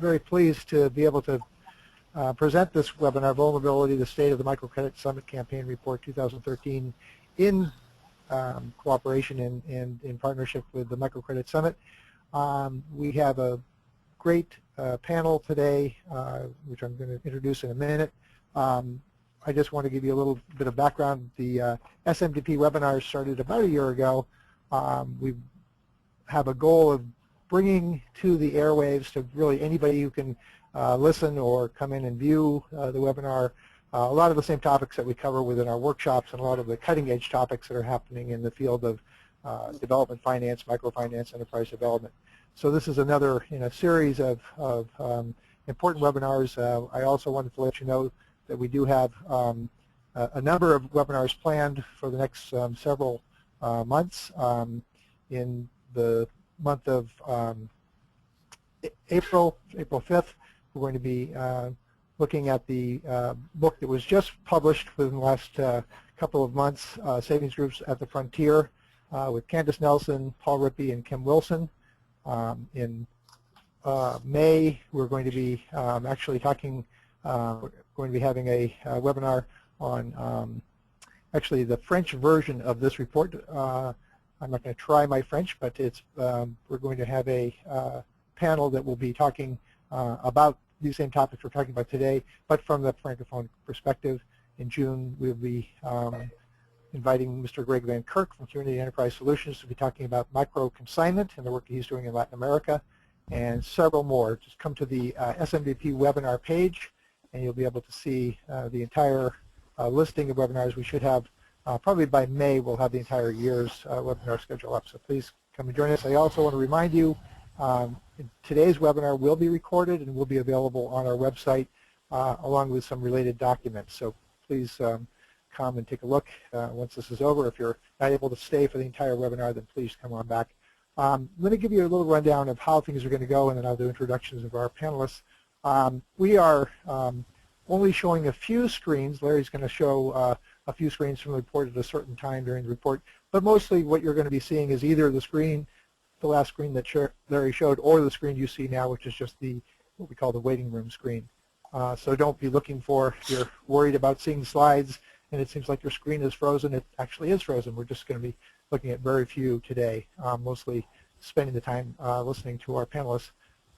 very pleased to be able to present this webinar, Vulnerability, the State of the Microcredit Summit Campaign Report 2013, in cooperation and in partnership with the Microcredit Summit. We have a great panel today, which I'm going to introduce in a minute. I just want to give you a little bit of background. The SMDP webinars started about a year ago. We have a goal of bringing to the airwaves to really anybody who can listen or come in and view the webinar a lot of the same topics that we cover within our workshops, and a lot of the cutting-edge topics that are happening in the field of development finance, microfinance, enterprise development. So this is another in a series of important webinars. I also wanted to let you know that we do have a number of webinars planned for the next several months. In the month of April 5th, we're going to be looking at the book that was just published within the last couple of months, Savings Groups at the Frontier, with Candace Nelson, Paul Rippey, and Kim Wilson. In May, we're going to be actually talking, we're going to be having a webinar on actually the French version of this report. I'm not going to try my French, but it's we're going to have a panel that will be talking about these same topics we're talking about today, but from the Francophone perspective. In June, we'll be inviting Mr. Greg Van Kirk from Community Enterprise Solutions to be talking about micro-consignment and the work he's doing in Latin America, and several more. Just come to the SMDP webinar page, and you'll be able to see the entire listing of webinars. We should have, probably by May, we'll have the entire year's webinar schedule up, so please come and join us. I also want to remind you, today's webinar will be recorded and will be available on our website along with some related documents. So please come and take a look once this is over. If you're not able to stay for the entire webinar, then please come on back. Let me give you a little rundown of how things are going to go, and then I'll do introductions of our panelists. We are only showing a few screens. Larry's going to show a few screens from the report at a certain time during the report, but mostly what you're going to be seeing is either the screen, the last screen that Larry showed, or the screen you see now, which is just what we call the waiting room screen. So don't be looking for, if you're worried about seeing slides and it seems like your screen is frozen, it actually is frozen. We're just going to be looking at very few today, mostly spending the time listening to our panelists.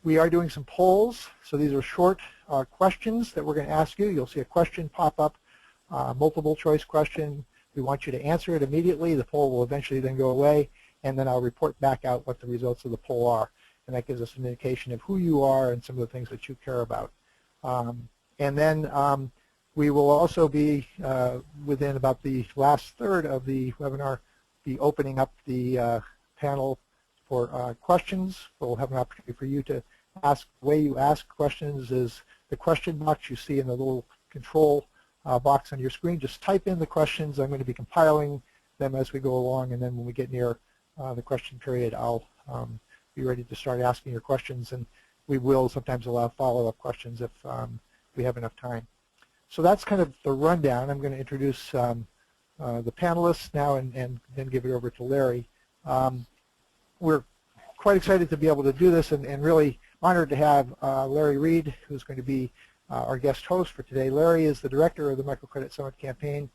We are doing some polls, so these are short questions that we're going to ask you. You'll see a question pop up, multiple choice question. We want you to answer it immediately. The poll will eventually then go away, and then I'll report back out what the results of the poll are. And that gives us an indication of who you are and some of the things that you care about. And then we will also be, within about the last third of the webinar, be opening up the panel for questions. We'll have an opportunity for you to ask. The way you ask questions is the question box you see in the little control box on your screen. Just type in the questions. I'm going to be compiling them as we go along, and then when we get near the question period, I'll be ready to start asking your questions, and we will sometimes allow follow-up questions if we have enough time. So that's kind of the rundown. I'm going to introduce the panelists now and then give it over to Larry. We're quite excited to be able to do this, and really honored to have Larry Reed, who's going to be our guest host for today. Larry is the director of the Microcredit Summit Campaign.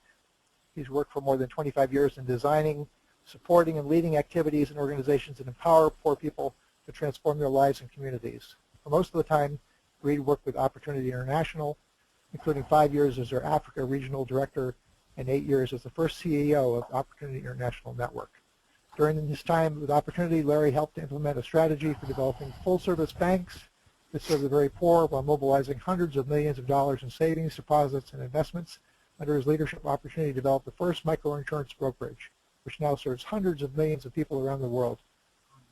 He's worked for more than 25 years in designing, supporting, and leading activities and organizations that empower poor people to transform their lives and communities. For most of the time, Reed worked with Opportunity International, including 5 years as their Africa Regional Director and 8 years as the first CEO of Opportunity International Network. During his time with Opportunity, Larry helped to implement a strategy for developing full-service banks that serve the very poor while mobilizing hundreds of millions of dollars in savings, deposits, and investments. Under his leadership, Opportunity developed the first microinsurance brokerage, which now serves hundreds of millions of people around the world.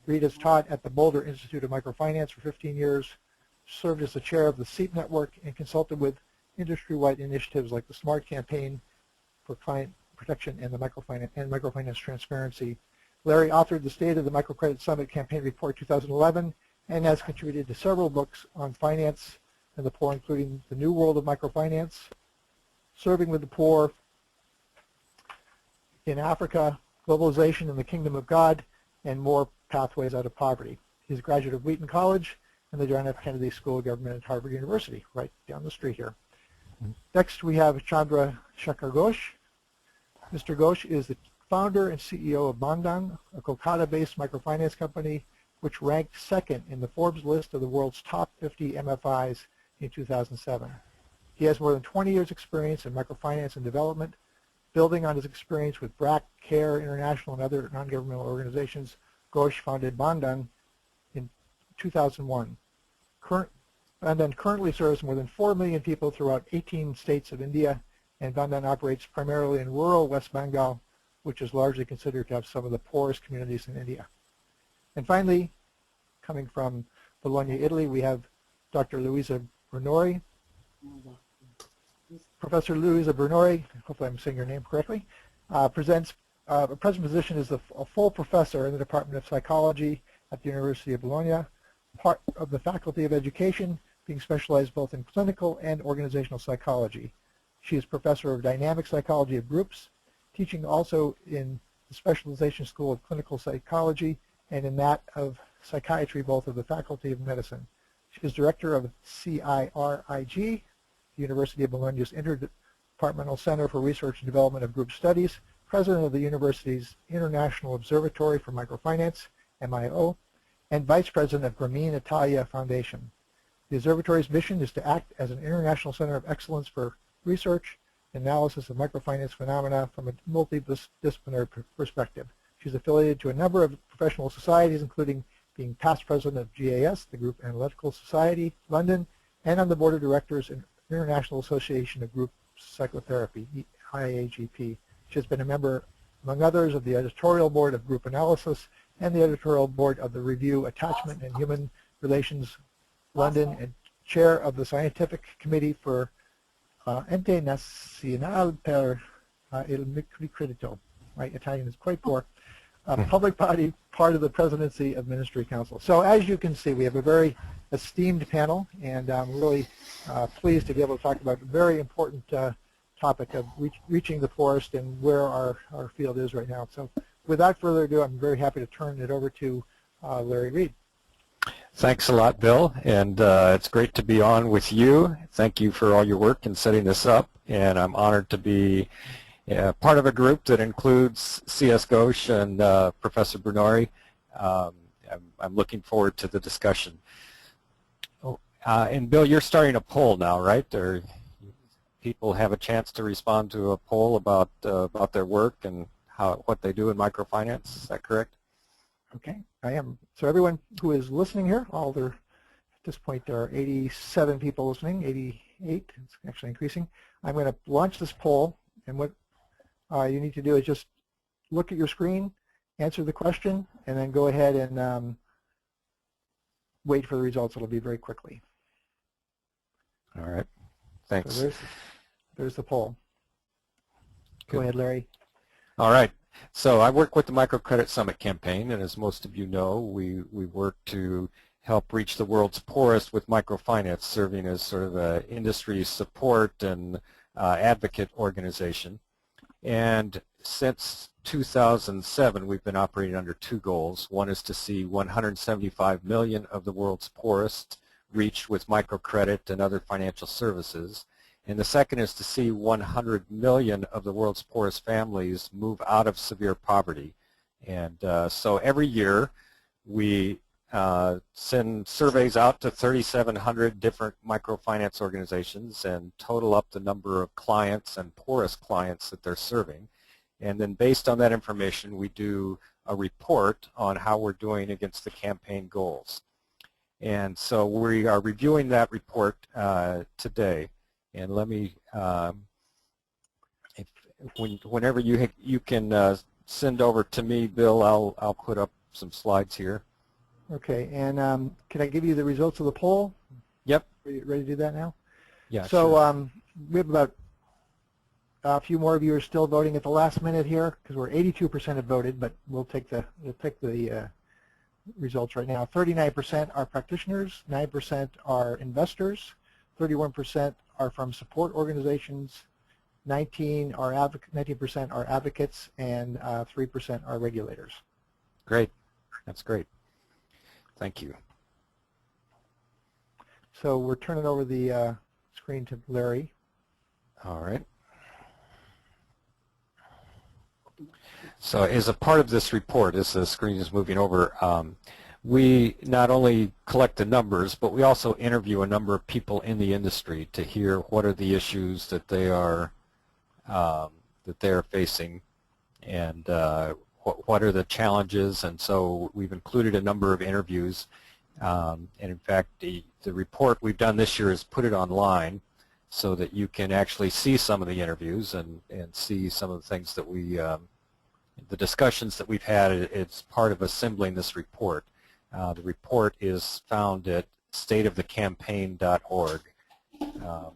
Reed has taught at the Boulder Institute of Microfinance for 15 years, served as the chair of the SEEP network, and consulted with industry-wide initiatives like the SMART campaign for client protection and the microfinance transparency. Larry authored the State of the Microcredit Summit Campaign Report 2011 and has contributed to several books on finance and the poor, including The New World of Microfinance, Serving with the Poor in Africa, Globalization in the Kingdom of God, and More Pathways Out of Poverty. He's a graduate of Wheaton College and the John F. Kennedy School of Government at Harvard University, right down the street here. Next, we have Chandra Shekhar Ghosh. Mr. Ghosh is the founder and CEO of Bandhan, a Kolkata-based microfinance company which ranked second in the Forbes list of the world's top 50 MFIs in 2007. He has more than 20 years' experience in microfinance and development. Building on his experience with BRAC, CARE International, and other non-governmental organizations, Ghosh founded Bandhan in 2001. Bandhan currently serves more than 4 million people throughout 18 states of India, and Bandhan operates primarily in rural West Bengal, which is largely considered to have some of the poorest communities in India. And finally, coming from Bologna, Italy, we have Dr. Luisa Brunori. Professor Luisa Brunori, hopefully I'm saying your name correctly, present position is a full professor in the Department of Psychology at the University of Bologna, part of the Faculty of Education, being specialized both in clinical and organizational psychology. She is professor of dynamic psychology of groups, teaching also in the Specialization School of Clinical Psychology and in that of Psychiatry, both of the Faculty of Medicine. She is director of CIRIG, the University of Bologna's Interdepartmental Center for Research and Development of Group Studies, president of the university's International Observatory for Microfinance, MIO, and vice president of Grameen Italia Foundation. The observatory's mission is to act as an international center of excellence for research and analysis of microfinance phenomena from a multidisciplinary perspective. She's affiliated to a number of professional societies, including being past president of GAS, the Group Analytical Society, London, and on the board of directors in International Association of Group Psychotherapy, IAGP. She has been a member, among others, of the editorial board of Group Analysis and the editorial board of the Review Attachment and Human Relations, London, and chair of the Scientific Committee for Ente Nacional per il Microcredito. My Italian is quite poor. Public body, part of the presidency of Ministry Council. So as you can see, we have a very esteemed panel, and I'm really pleased to be able to talk about a very important topic of reaching the poorest and where our field is right now. So without further ado, I'm very happy to turn it over to Larry Reed. Thanks a lot, Bill, and it's great to be on with you. Thank you for all your work in setting this up, and I'm honored to be part of a group that includes C.S. Ghosh and Professor Brunori. I'm looking forward to the discussion. And Bill, you're starting a poll now, right? Or people have a chance to respond to a poll about their work and what they do in microfinance. Is that correct? Okay, I am. So everyone who is listening here, at this point there are 87 people listening, 88, it's actually increasing. I'm going to launch this poll, and what you need to do is just look at your screen, answer the question, and then go ahead and wait for the results. It'll be very quickly. All right, thanks. So there's the poll. Go ahead, Larry. All right. So I work with the Microcredit Summit Campaign, and as most of you know, we work to help reach the world's poorest with microfinance, serving as sort of an industry support and advocate organization. And since 2007, we've been operating under two goals. One is to see 175 million of the world's poorest reached with microcredit and other financial services. And the second is to see 100 million of the world's poorest families move out of severe poverty. And so every year we send surveys out to 3,700 different microfinance organizations and total up the number of clients and poorest clients that they're serving. And then based on that information, we do a report on how we're doing against the campaign goals. And so we are reviewing that report today. And let me, whenever you can send over to me, Bill, I'll put up some slides here. Okay, and can I give you the results of the poll? Yep. Are you ready to do that now? Yeah. So sure. We have about a few more of you are still voting at the last minute here because we're 82% have voted, but we'll take the results right now. 39% are practitioners, 9% are investors, 31% are from support organizations, 19% are advocates, and 3% are regulators. Great. That's great. Thank you. So we're turning over the screen to Larry. All right. So as a part of this report, as the screen is moving over, we not only collect the numbers, but we also interview a number of people in the industry to hear what are the issues that they are facing, and what are the challenges. And so we've included a number of interviews. And in fact, the report we've done this year is put it online so that you can actually see some of the interviews and see some of the things that we, the discussions that we've had. It's part of assembling this report. The report is found at stateofthecampaign.org. You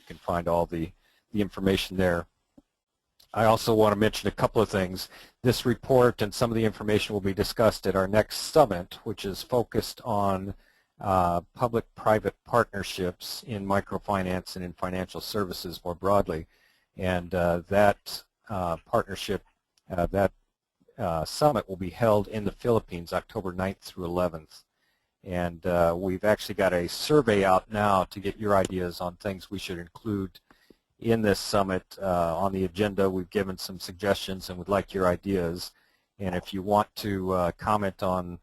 can find all the information there. I also want to mention a couple of things. This report and some of the information will be discussed at our next summit, which is focused on public-private partnerships in microfinance and in financial services more broadly. And that partnership, that summit will be held in the Philippines October 9th through 11th. And we've actually got a survey out now to get your ideas on things we should include in this summit. On the agenda, we've given some suggestions and would like your ideas. And if you want to comment on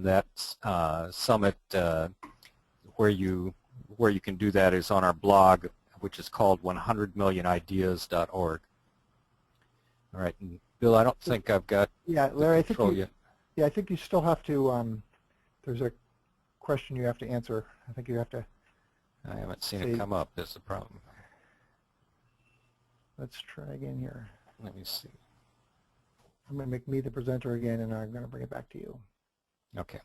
that summit, where you can do that is on our blog, which is called 100millionideas.org. All right, and Bill, I don't think I've got Larry, I think yet. I think you still have to. There's a question you have to answer. I think you have to. I haven't seen it come up. That's the problem. Let's try again here. Let me see. I'm going to make me the presenter again, and I'm going to bring it back to you. Okay.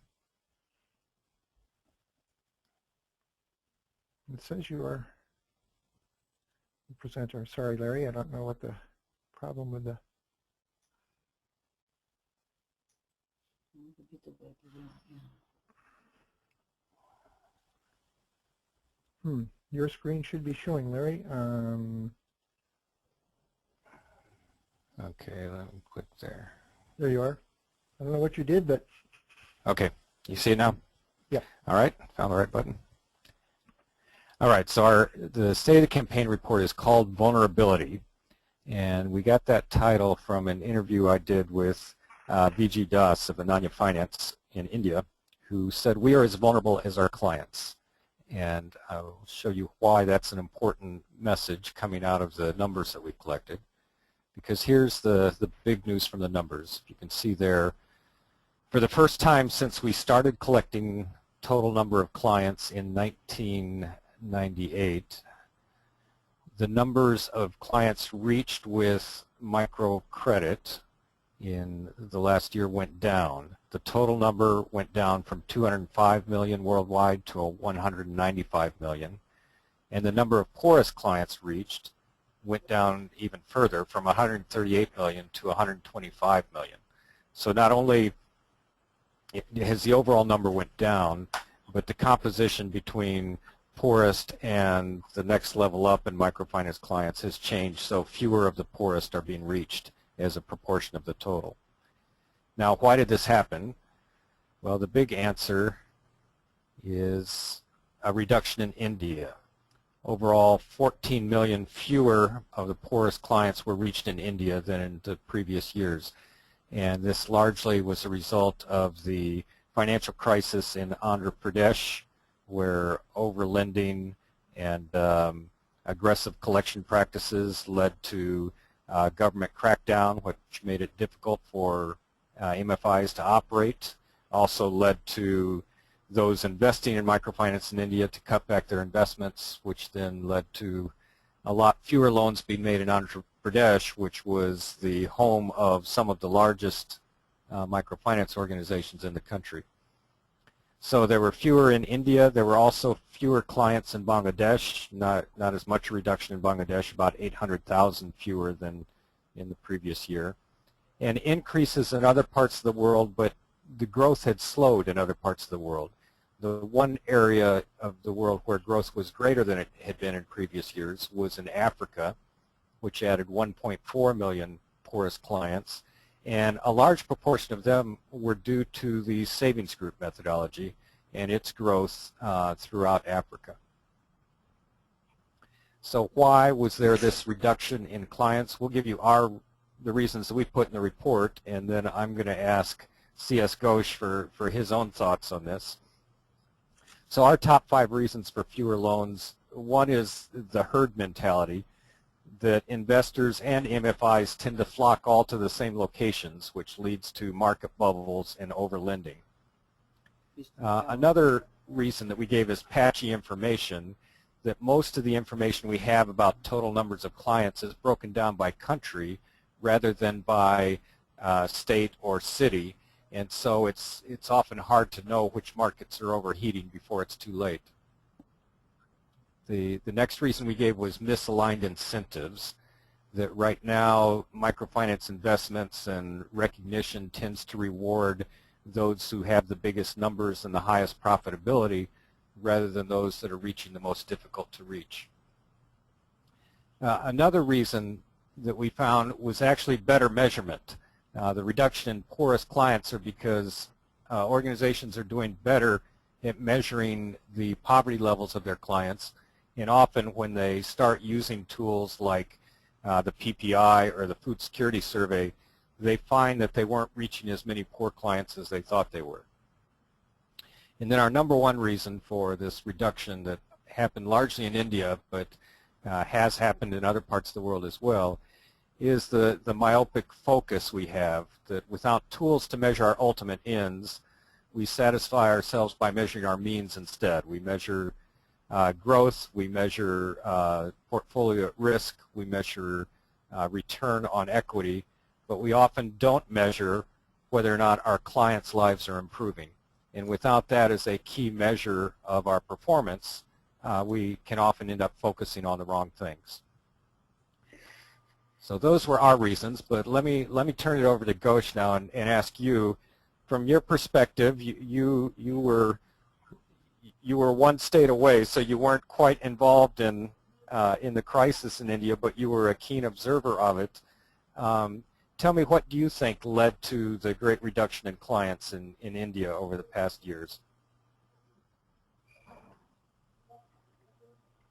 It says you are the presenter. Sorry, Larry. I don't know what the problem with the. Your screen should be showing, Larry. Okay, let me click there. There you are. I don't know what you did, but. Okay, you see it now? Yeah. All right, found the right button. All right, so the State of the Campaign report is called Vulnerability, and we got that title from an interview I did with Vijay Das of Ananya Finance in India, who said we are as vulnerable as our clients. And I'll show you why that's an important message coming out of the numbers that we've collected. Because here's the big news from the numbers. You can see there, for the first time since we started collecting total number of clients in 1998, the numbers of clients reached with microcredit in the last year went down. The total number went down from 205 million worldwide to 195 million. And the number of poorest clients reached went down even further from 138 million to 125 million. So not only has the overall number went down, but the composition between poorest and the next level up in microfinance clients has changed, so fewer of the poorest are being reached as a proportion of the total. Now, why did this happen? Well, the big answer is a reduction in India. Overall, 14 million fewer of the poorest clients were reached in India than in the previous years. And this largely was a result of the financial crisis in Andhra Pradesh, where overlending and aggressive collection practices led to government crackdown, which made it difficult for MFIs to operate. Also led to those investing in microfinance in India to cut back their investments, which then led to a lot fewer loans being made in Andhra Pradesh, which was the home of some of the largest microfinance organizations in the country. So there were fewer in India. There were also fewer clients in Bangladesh, not as much a reduction in Bangladesh, about 800,000 fewer than in the previous year. And increases in other parts of the world, but the growth had slowed in other parts of the world. The one area of the world where growth was greater than it had been in previous years was in Africa, which added 1.4 million poorest clients, and a large proportion of them were due to the savings group methodology, and its growth throughout Africa. So why was there this reduction in clients? We'll give you the reasons that we put in the report, and then I'm going to ask C.S. Ghosh for his own thoughts on this. So our top 5 reasons for fewer loans: one is the herd mentality, that investors and MFIs tend to flock all to the same locations, which leads to market bubbles and overlending. Another reason that we gave is patchy information, that most of the information we have about total numbers of clients is broken down by country rather than by state or city, and so it's often hard to know which markets are overheating before it's too late. The next reason we gave was misaligned incentives, that right now microfinance investments and recognition tends to reward those who have the biggest numbers and the highest profitability rather than those that are reaching the most difficult to reach. Another reason that we found was actually better measurement. The reduction in poorest clients are because organizations are doing better at measuring the poverty levels of their clients, and often when they start using tools like the PPI or the Food Security Survey, they find that they weren't reaching as many poor clients as they thought they were. And then our number 1 reason for this reduction, that happened largely in India but has happened in other parts of the world as well, is the myopic focus we have, that without tools to measure our ultimate ends, we satisfy ourselves by measuring our means instead. We measure growth, we measure portfolio at risk, we measure return on equity, but we often don't measure whether or not our clients' lives are improving. And without that as a key measure of our performance, we can often end up focusing on the wrong things. So those were our reasons, but let me turn it over to Ghosh now and ask you, from your perspective, you were one state away, so you weren't quite involved in the crisis in India, but you were a keen observer of it. Tell me, what do you think led to the great reduction in clients in India over the past years?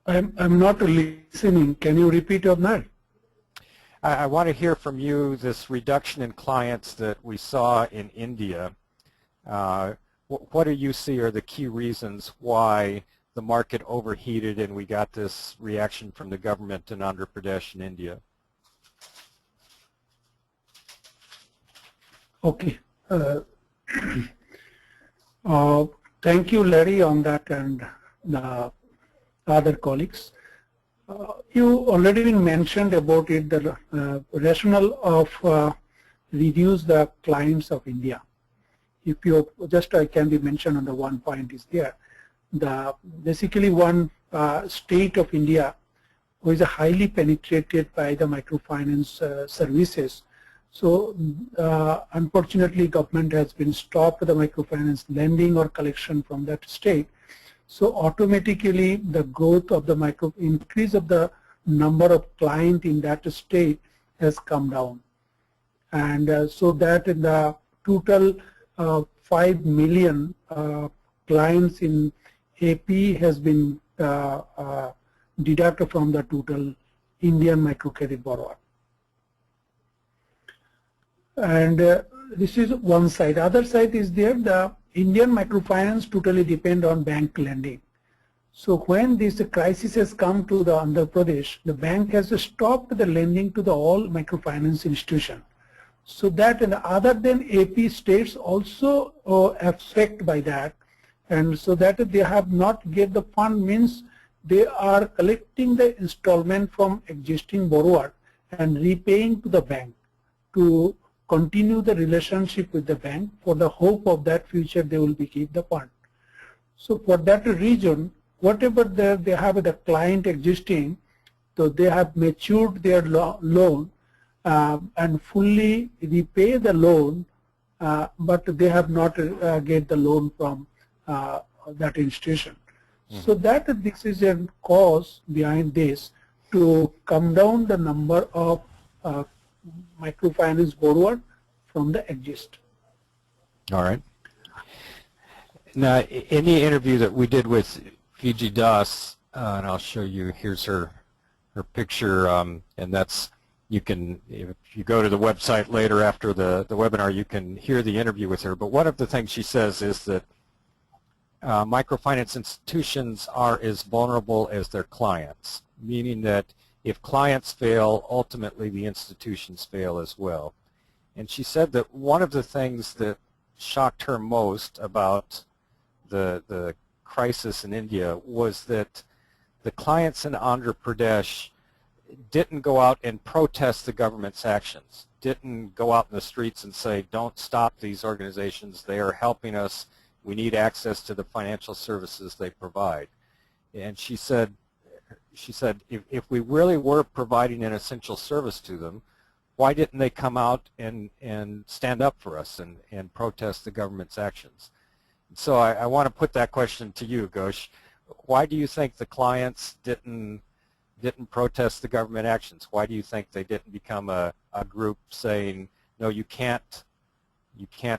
I'm not listening. Can you repeat on that? I want to hear from you this reduction in clients that we saw in India. What do you see are the key reasons why the market overheated and we got this reaction from the government in Andhra Pradesh and India? Okay. Thank you, Larry, on that, and the other colleagues. You already mentioned about it, the rationale of reduce the clients of India. If you just can be mentioned on the one point is there. Basically one state of India who is highly penetrated by the microfinance services. So unfortunately, government has been stopped the microfinance lending or collection from that state. So automatically the growth of the increase of the number of clients in that state has come down. And so that in the total 5 million clients in AP has been deducted from the total Indian microcredit borrower. And this is one side. Other side is there, the Indian microfinance totally depend on bank lending. So when this crisis has come to the Andhra Pradesh, the bank has stopped the lending to the all microfinance institution. So that, and other than AP states also affected by that, and so that they have not get the fund, means they are collecting the installment from existing borrower and repaying to the bank to continue the relationship with the bank for the hope of that future they will be keep the fund. So for that reason, whatever they have the client existing, so they have matured their loan and fully repay the loan, but they have not get the loan from that institution. So that this is a cause behind this to come down the number of microfinance borrower from the exist. All right. Now, in the interview that we did with Fiji Das, and I'll show you, here's her picture, and that's, you can, if you go to the website later after the webinar, you can hear the interview with her. But one of the things she says is that microfinance institutions are as vulnerable as their clients, meaning that if clients fail, ultimately the institutions fail as well. And she said that one of the things that shocked her most about the crisis in India was that the clients in Andhra Pradesh didn't go out and protest the government's actions, didn't go out in the streets and say, don't stop these organizations, they are helping us, we need access to the financial services they provide. And she said if we really were providing an essential service to them, why didn't they come out and stand up for us and protest the government's actions? So I want to put that question to you, Ghosh. Why do you think the clients didn't protest the government actions? Why do you think they didn't become a group saying, no, you can't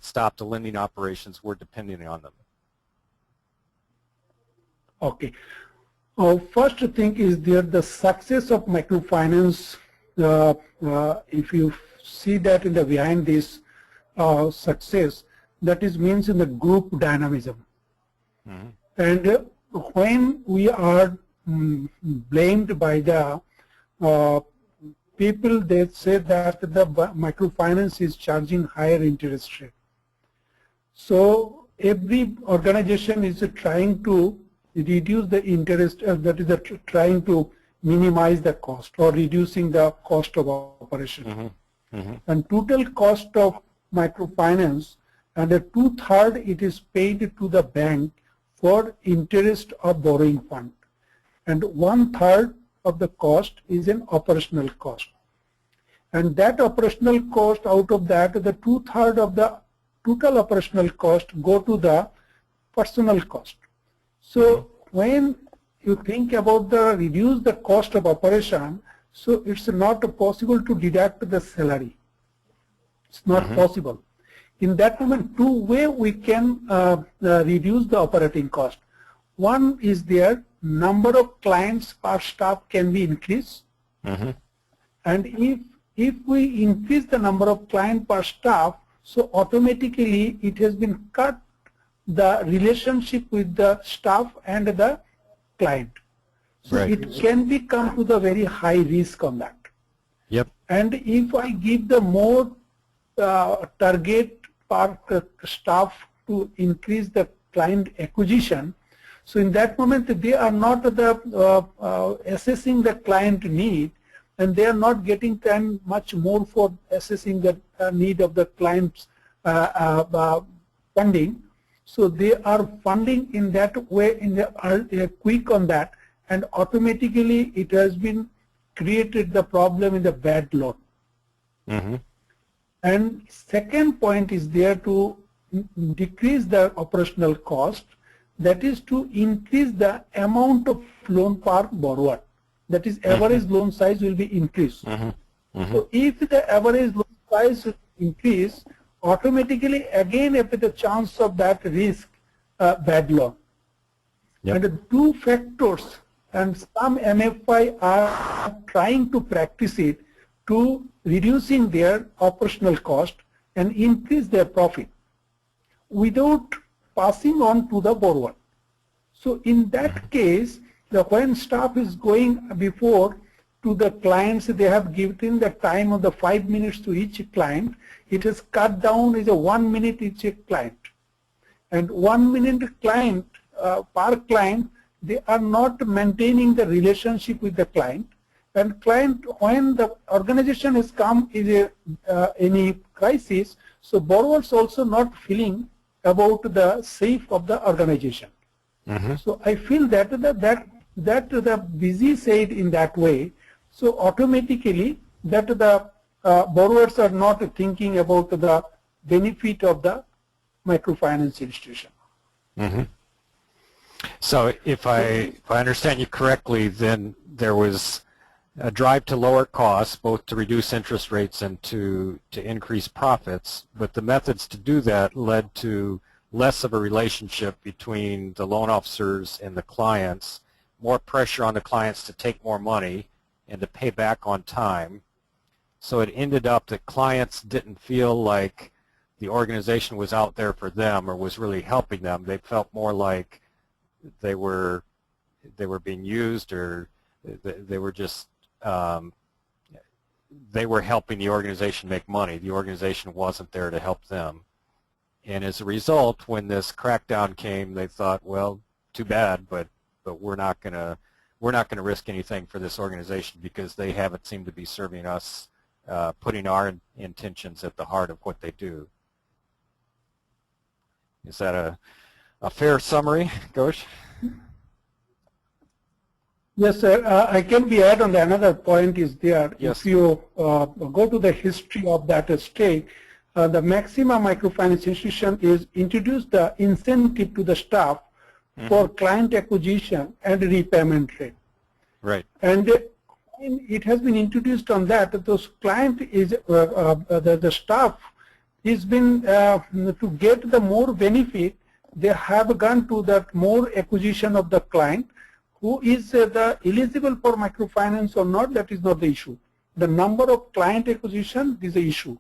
stop the lending operations, we're depending on them? Okay. First thing is the success of microfinance. If you see that in the behind this success, that is means in the group dynamism. Mm-hmm. And when we are blamed by the people, they say that the microfinance is charging higher interest rate. So every organization is trying to reduce the interest, that is trying to minimize the cost or reducing the cost of operation. Mm-hmm. Mm-hmm. And total cost of microfinance, and a 2/3 it is paid to the bank for interest of borrowing fund, and 1/3 of the cost is an operational cost. And that operational cost, out of that, the 2/3 of the total operational cost go to the personal cost. So when you think about the reduce the cost of operation, so it's not possible to deduct the salary. It's not possible. In that moment, two ways we can reduce the operating cost. One is there, number of clients per staff can be increased. And if we increase the number of clients per staff, so automatically it has been cut the relationship with the staff and the client. So it can become to the very high risk on that. Yep. And if I give the more target per staff to increase the client acquisition, so in that moment they are not assessing the client need, and they are not getting time much more for assessing the need of the client's funding. So they are funding in that way, in the quick on that, and automatically it has been created the problem in the bad loan. And second point is there to decrease the operational cost, that is to increase the amount of loan per borrower. That is average loan size will be increased. So if the average loan size will increase, automatically again if the chance of that risk bad loan. And the two factors, and some MFI are trying to practice it to reducing their operational cost and increase their profit without passing on to the borrower. So in that case, when staff is going before to the clients, they have given the time of the 5 minutes to each client. It is cut down is a 1 minute each client, and 1 minute client per client. They are not maintaining the relationship with the client, and client, when the organization has come is any crisis, so borrowers also not feeling about the safe of the organization. So I feel that the busy said in that way, so automatically that the borrowers are not thinking about the benefit of the microfinance institution. So if I understand you correctly, then there was a drive to lower costs, both to reduce interest rates and to increase profits, but the methods to do that led to less of a relationship between the loan officers and the clients, more pressure on the clients to take more money and to pay back on time. So it ended up that clients didn't feel like the organization was out there for them or was really helping them. They felt more like they were being used, or they were just they were helping the organization make money. The organization wasn't there to help them. And as a result, when this crackdown came, they thought, well, too bad, but we're not gonna risk anything for this organization because they haven't seemed to be serving us, putting our intentions at the heart of what they do. Is that a fair summary, Ghosh? Yes, sir. I can be add on the another point is there. Yes. If you go to the history of that state, the Maxima Microfinance Institution is introduced the incentive to the staff for client acquisition and repayment rate. Right. And it has been introduced on that those client is the staff is been to get the more benefit. They have gone to that more acquisition of the client. Who is the eligible for microfinance or not, that is not the issue. The number of client acquisition is the issue,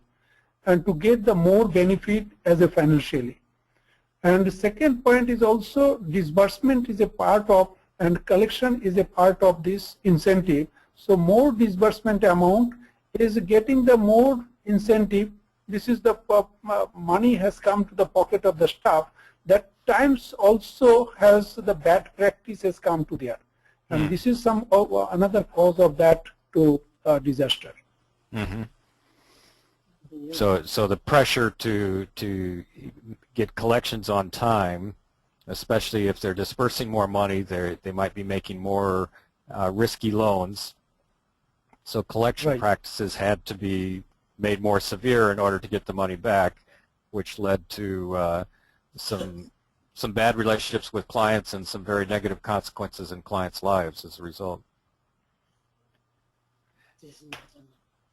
and to get the more benefit as a financially. And the second point is also disbursement is a part of, and collection is a part of this incentive. So more disbursement amount is getting the more incentive. This is the money has come to the pocket of the staff. That times also has the bad practices come to there, and this is some another cause of that to disaster. So the pressure to get collections on time, especially if they're dispersing more money, they might be making more risky loans. So collection practices had to be made more severe in order to get the money back, which led to some bad relationships with clients and some very negative consequences in clients' lives as a result.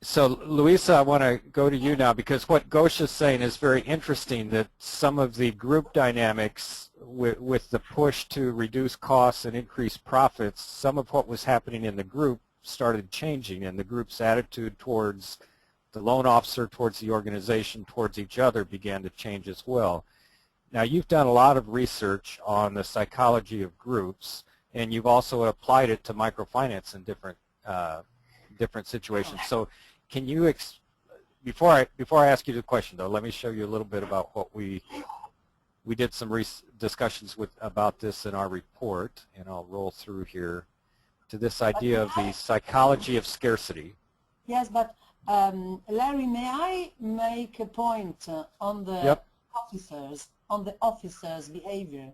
So Luisa, I want to go to you now, because what Ghosh is saying is very interesting, that some of the group dynamics with the push to reduce costs and increase profits, some of what was happening in the group started changing, and the group's attitude towards the loan officer, towards the organization, towards each other began to change as well. Now, you've done a lot of research on the psychology of groups, and you've also applied it to microfinance in different situations. So, can you before I ask you the question, though, let me show you a little bit about what we did some discussions about this in our report, and I'll roll through here to this idea of the psychology of scarcity. Yes, but Larry, may I make a point on the officers? On the officers' behavior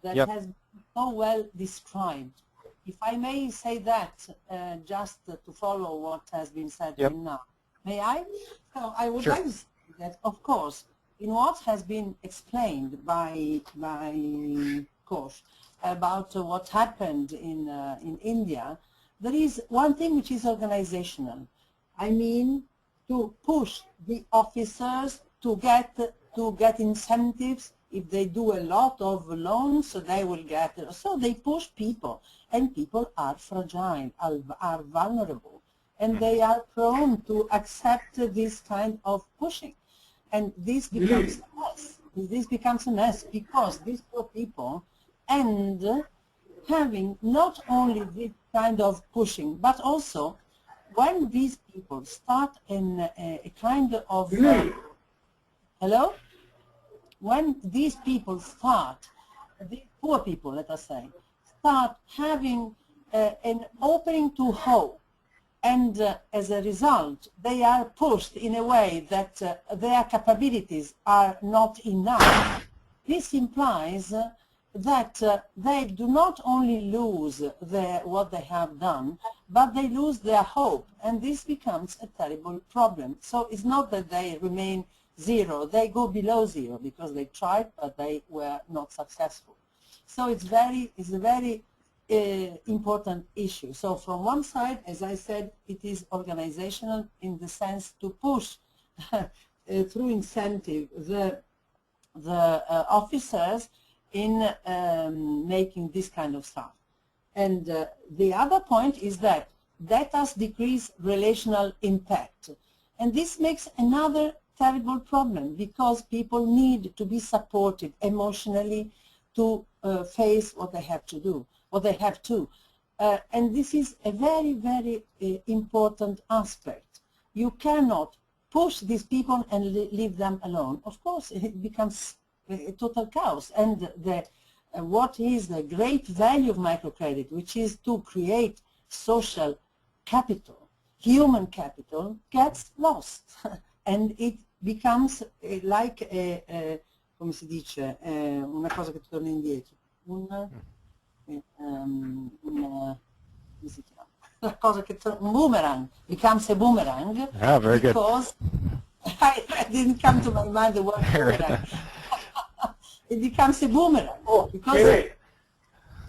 that has been so well described. If I may say that, just to follow what has been said now, may I? So I would like to say that, of course, in what has been explained by Ghosh about what happened in India, there is one thing which is organizational. I mean, to push the officers to get incentives. If they do a lot of loans, they will get, so they push people, and people are fragile, are vulnerable, and they are prone to accept this kind of pushing. And this becomes a mess. This becomes a mess because these poor people end having not only this kind of pushing, but also when these people start in a kind of, hello? When these people start, the poor people, let us say, start having an opening to hope, and as a result, they are pushed in a way that their capabilities are not enough, this implies that they do not only lose what they have done, but they lose their hope, and this becomes a terrible problem. So it's not that they remain zero, they go below zero because they tried, but they were not successful. So it's a very important issue. So from one side, as I said, it is organizational in the sense to push through incentive the the officers in making this kind of stuff. And the other point is that has decreased relational impact. And this makes another terrible problem, because people need to be supported emotionally to face what they have to do, what they have to. And this is a very, very important aspect. You cannot push these people and leave them alone. Of course, it becomes a total chaos. And what is the great value of microcredit, which is to create social capital, human capital, gets lost. And it becomes like come si dice, una cosa che torna indietro. Come si chiama? La cosa che un boomerang, becomes a boomerang. Ah, very good. Because I didn't come to my mind the word boomerang. It becomes a boomerang. Oh, because great.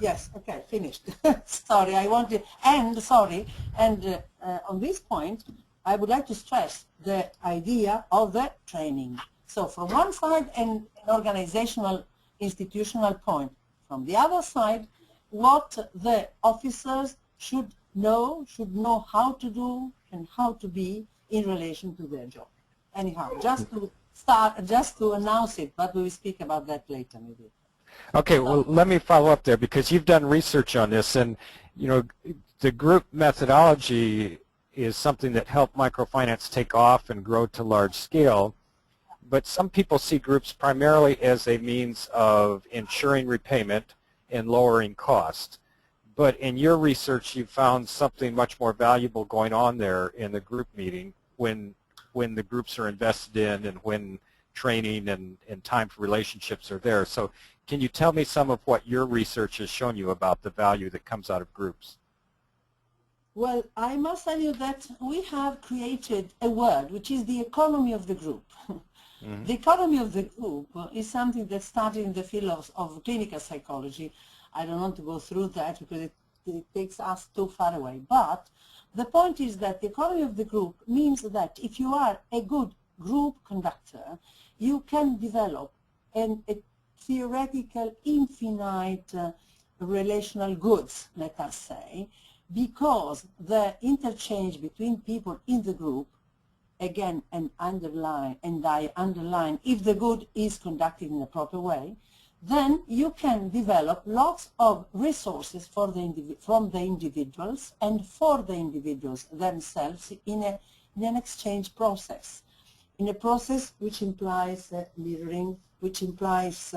Yes, okay, finished. Sorry, I want to end, sorry. And on this point, I would like to stress the idea of the training. So from one side, an organizational, institutional point. From the other side, what the officers should know how to do and how to be in relation to their job. Anyhow, just to announce it, but we will speak about that later maybe. Okay, well, let me follow up there, because you've done research on this, and you know, the group methodology is something that helped microfinance take off and grow to large scale. But some people see groups primarily as a means of ensuring repayment and lowering cost. But in your research, you found something much more valuable going on there in the group meeting when the groups are invested in and when training and time for relationships are there. So can you tell me some of what your research has shown you about the value that comes out of groups? Well, I must tell you that we have created a word which is the economy of the group. Mm-hmm. The economy of the group is something that started in the field of clinical psychology. I don't want to go through that because it takes us too far away. But the point is that the economy of the group means that if you are a good group conductor, you can develop a theoretical infinite relational goods, let us say, because the interchange between people in the group, again, and I underline, if the good is conducted in a proper way, then you can develop lots of resources from the individuals and for the individuals themselves in an exchange process, in a process which implies mirroring, which implies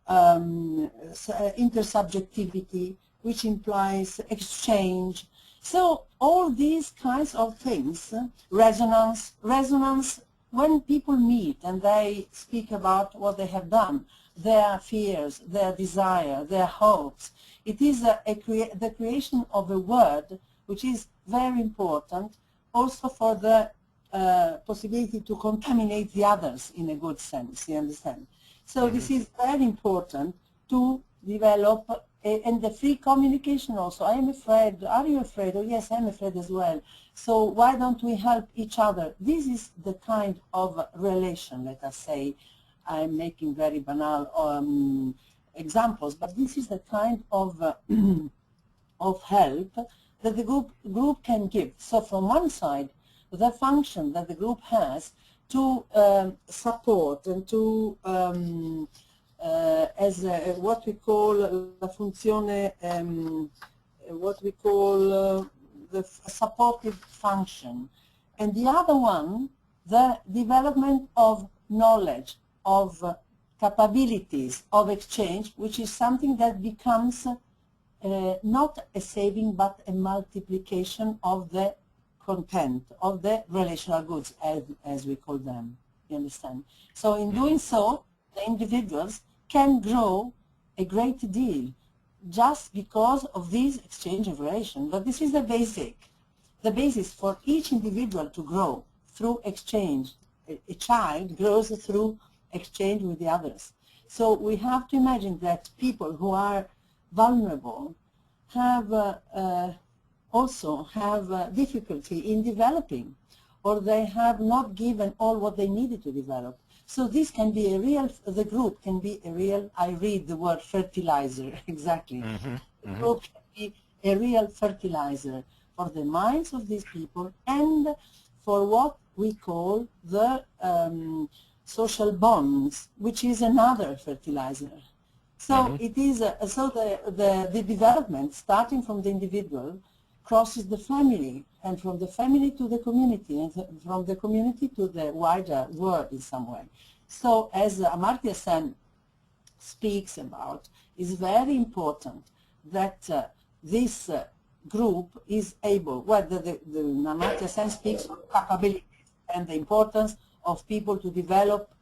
intersubjectivity, which implies exchange. So all these kinds of things, resonance, when people meet and they speak about what they have done, their fears, their desire, their hopes, it is the creation of a word which is very important also for the possibility to contaminate the others in a good sense, you understand? So this is very important to develop, and the free communication also. I am afraid, are you afraid? Oh yes, I'm afraid as well. So why don't we help each other? This is the kind of relation, let us say. I'm making very banal examples, but this is the kind of help that the group can give. So from one side, the function that the group has to support and to as what we call la funzione, what we call the supportive function, and the other one, the development of knowledge, of capabilities, of exchange, which is something that becomes not a saving but a multiplication of the content, of the relational goods, as we call them, you understand? So in doing so, the individuals can grow a great deal just because of this exchange of relation. But this is the basis for each individual to grow through exchange. A child grows through exchange with the others. So we have to imagine that people who are vulnerable have also have difficulty in developing, or they have not given all what they needed to develop. So this can be a real, the group can be a real, I read the word fertilizer, exactly. The group can be a real fertilizer for the minds of these people and for what we call the social bonds, which is another fertilizer. So it is, so the development starting from the individual crosses the family, and from the family to the community, and from the community to the wider world in some way. So as Amartya Sen speaks about, it's very important that this group is able, whether the Amartya Sen speaks of capabilities and the importance of people to develop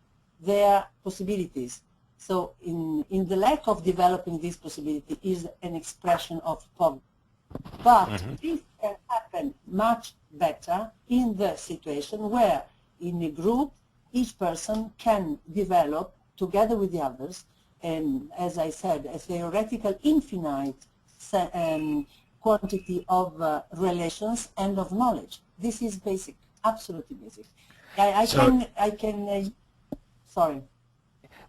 their possibilities. So in the lack of developing this possibility is an expression of poverty. But this can happen much better in the situation where in a group each person can develop together with the others, and as I said, a theoretical infinite quantity of relations and of knowledge. This is basic, absolutely basic. Sorry.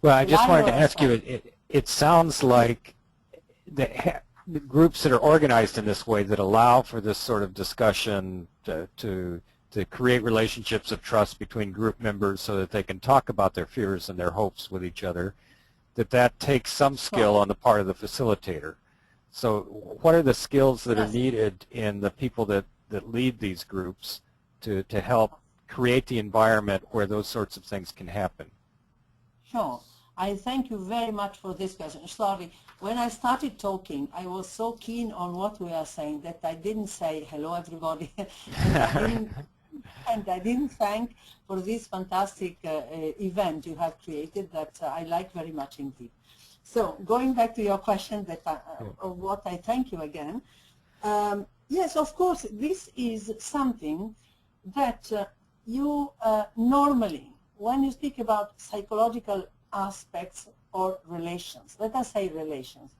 Well, I just wanted to ask you, it sounds like the groups that are organized in this way that allow for this sort of discussion to create relationships of trust between group members so that they can talk about their fears and their hopes with each other, that takes some skill on the part of the facilitator. So what are the skills that are needed in the people that lead these groups to help create the environment where those sorts of things can happen? Sure. I thank you very much for this question. Sorry, when I started talking, I was so keen on what we are saying that I didn't say hello everybody, and I didn't thank for this fantastic event you have created that I like very much indeed. So going back to your question, of what I thank you again. Yes, of course, this is something that you normally, when you speak about psychological aspects or relations, let us say relations,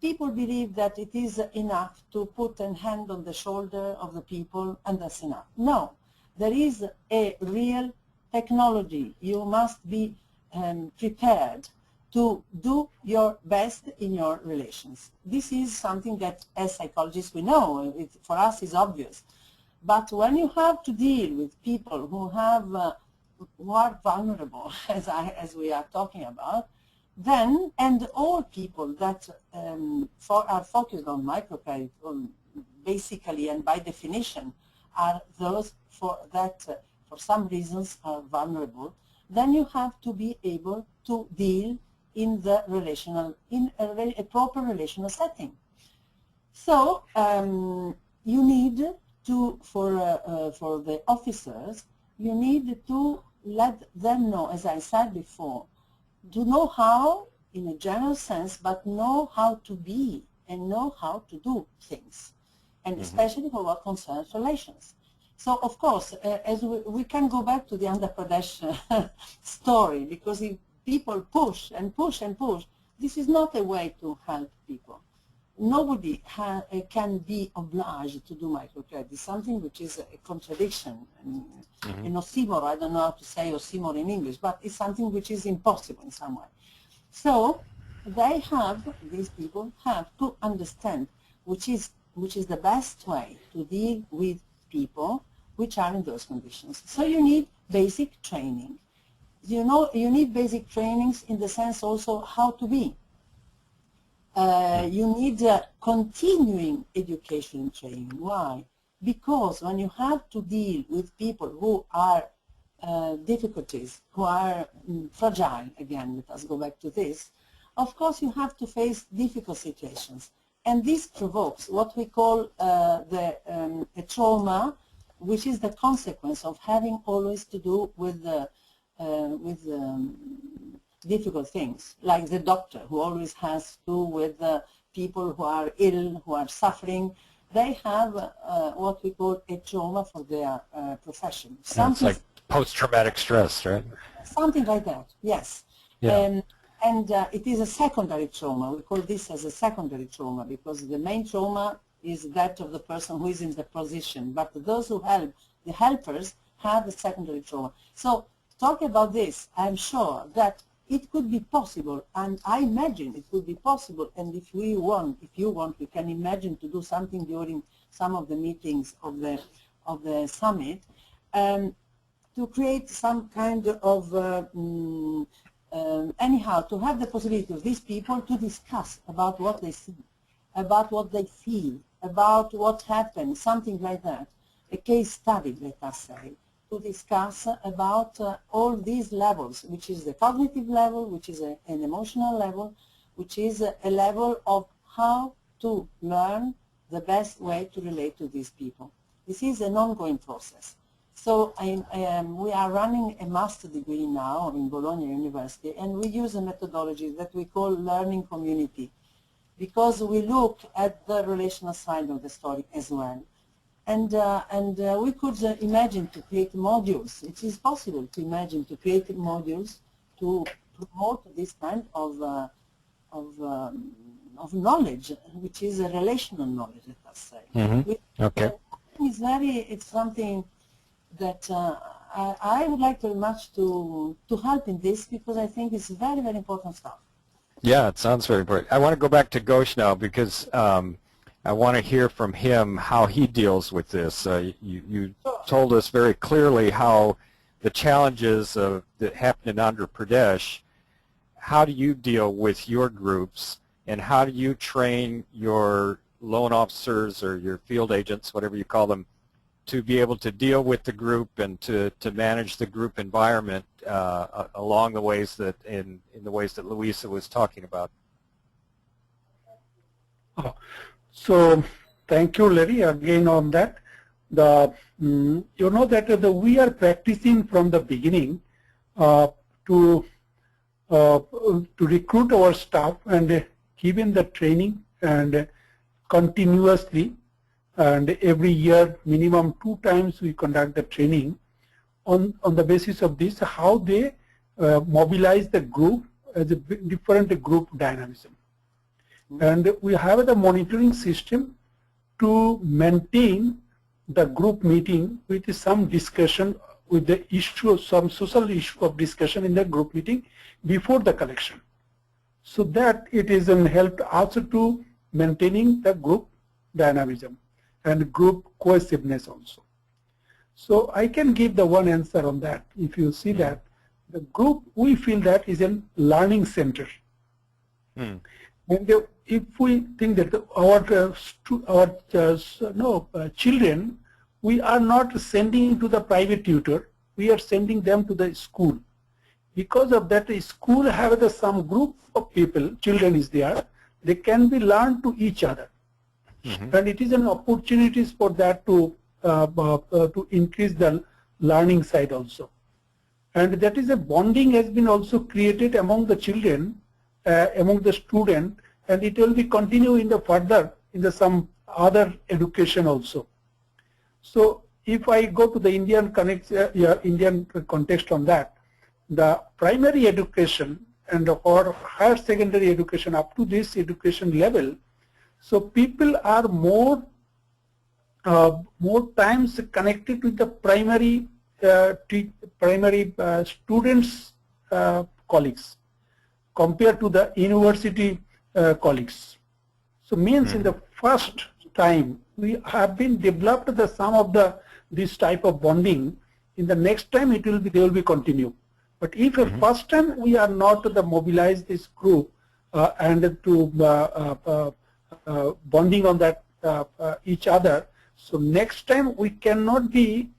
people believe that it is enough to put a hand on the shoulder of the people and that's enough. No, there is a real technology. You must be prepared to do your best in your relations. This is something that as psychologists we know, for us is obvious. But when you have to deal with people who are vulnerable, as we are talking about, then, and all people that are focused on microcredit, basically and by definition, are those that for some reasons are vulnerable, then you have to be able to deal in the relational, in a proper relational setting. So you need to, for the officers, you need to let them know, as I said before, to know how, in a general sense, but know how to be and know how to do things, and especially for what concerns relations. So, of course, as we can go back to the Andhra Pradesh story, because if people push and push and push, this is not a way to help people. Nobody can be obliged to do microcredit. It's something which is a contradiction, an oxymoron. I don't know how to say oxymoron in English, but it's something which is impossible in some way. So they have, these people have to understand which is the best way to deal with people which are in those conditions. So you need basic training. You know, you need basic trainings in the sense also how to be. You need continuing education training. Why? Because when you have to deal with people who are difficulties, who are fragile, again, let us go back to this, of course you have to face difficult situations. And this provokes what we call a trauma, which is the consequence of having always to do with difficult things, like the doctor who always has to do with people who are ill, who are suffering. They have what we call a trauma for their profession. It's like post-traumatic stress, right? Something like that, yes. Yeah. And it is a secondary trauma. We call this as a secondary trauma because the main trauma is that of the person who is in the position. But those who help, the helpers, have a secondary trauma. So talk about this, I'm sure that it could be possible, and I imagine it would be possible, and if you want, we can imagine to do something during some of the meetings of the summit, to create some kind of, anyhow, to have the possibility of these people to discuss about what they see, about what they feel, about what happened, something like that, a case study, let us say, to discuss about all these levels, which is the cognitive level, which is an emotional level, which is a level of how to learn the best way to relate to these people. This is an ongoing process. So we are running a master degree now in Bologna University, and we use a methodology that we call learning community, because we look at the relational side of the story as well. And we could imagine to create modules. It is possible to imagine to create modules to promote this kind of knowledge, which is a relational knowledge, let us say. Mm-hmm. Okay. It's something that I would like very much to help in this, because I think it's very, very important stuff. Yeah, it sounds very important. I want to go back to Ghosh now, because I want to hear from him how he deals with this. You told us very clearly how the challenges that happen in Andhra Pradesh. How do you deal with your groups, and how do you train your loan officers or your field agents, whatever you call them, to be able to deal with the group and to manage the group environment along the ways that in the ways that Luisa was talking about? So thank you, Larry, again on that. You know that we are practicing from the beginning to recruit our staff and given the training and continuously, and every year minimum 2 times we conduct the training on the basis of this, how they mobilize the group as a different group dynamism. And we have the monitoring system to maintain the group meeting with some discussion with the issue, some social issue of discussion in the group meeting before the collection. So that it is helped also to maintaining the group dynamism and group cohesiveness also. So I can give the one answer on that. If you see that the group, we feel that is a learning center. And if we think that our children, we are not sending to the private tutor, we are sending them to the school. Because of that, the school have some group of people, children is there, they can be learned to each other. And it is an opportunity for that to increase the learning side also. And that is a bonding has been also created among the children, among the student, and it will be continue in the further in the some other education also. So if I go to the Indian context on that, the primary education and or higher secondary education up to this education level, so people are more times connected with the primary students colleagues compared to the university colleagues. So means in the first time we have been developed the some of this type of bonding. In the next time they will be continue. But if first time we are not to mobilize this group and to bonding on that each other, so next time we cannot be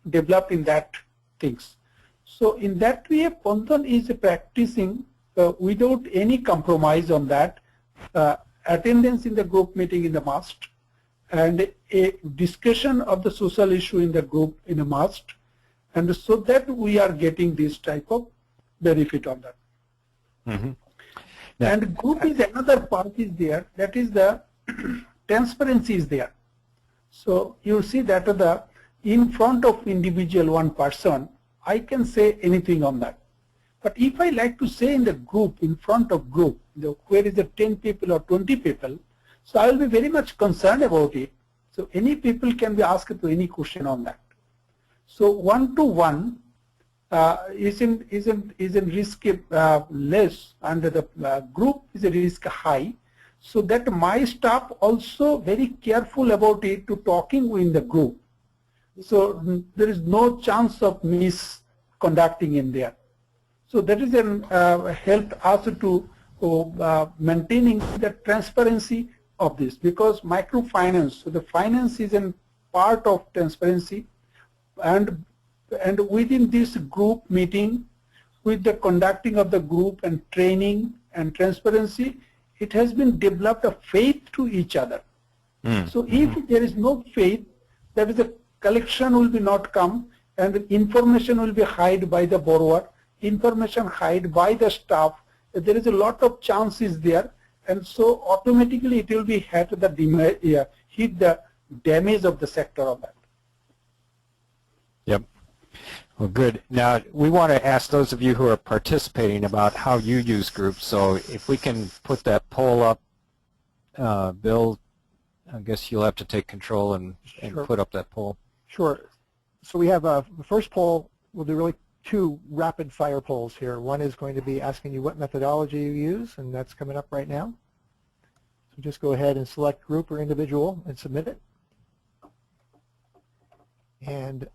developed in that things. So in that way, Bandhan is practicing without any compromise on that. Attendance in the group meeting in the must, and a discussion of the social issue in the group in a must, and so that we are getting this type of benefit on that. And group is another part is there, that is the transparency is there. So you see that in front of individual one person, I can say anything on that. But if I like to say in the group, in front of group, where is the 10 people or 20 people, so I will be very much concerned about it. So any people can be asked to any question on that. So one-to-one isn't risk less, and the group is a risk high. So that my staff also very careful about it to talking in the group. So there is no chance of misconducting in there. So that is helped us to maintaining the transparency of this, because microfinance, so the finance is a part of transparency, and within this group meeting, with the conducting of the group and training and transparency, it has been developed a faith to each other. So if there is no faith, that is the collection will be not come, and the information will be hid by the borrower, information hid by the staff. There is a lot of chances there, and so automatically it will be hit the damage of the sector of that. Yep. Well, good. Now, we want to ask those of you who are participating about how you use groups. So if we can put that poll up, Bill, I guess you'll have to take control and Sure. put up that poll. Sure. So we have the first poll. We'll do really two rapid fire polls here. One is going to be asking you what methodology you use, and that's coming up right now. So just go ahead and select group or individual and submit it. And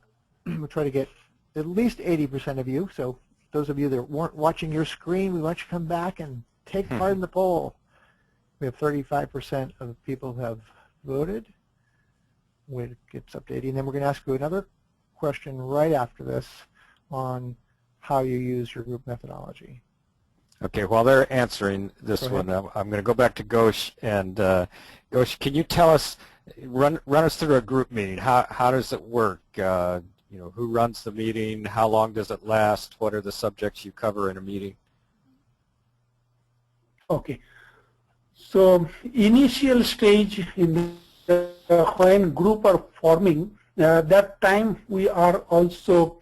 we'll try to get at least 80% of you. So those of you that weren't watching your screen, we want you to come back and take part in the poll. We have 35% of the people who have voted. It gets up to 80. And then we're going to ask you another question right after this on how you use your group methodology. Okay, while they're answering this one, I'm going to go back to Ghosh. And Ghosh, can you tell us, run us through a group meeting? How does it work? You know, who runs the meeting? How long does it last? What are the subjects you cover in a meeting? Okay. So initial stage in when group are forming, that time we are also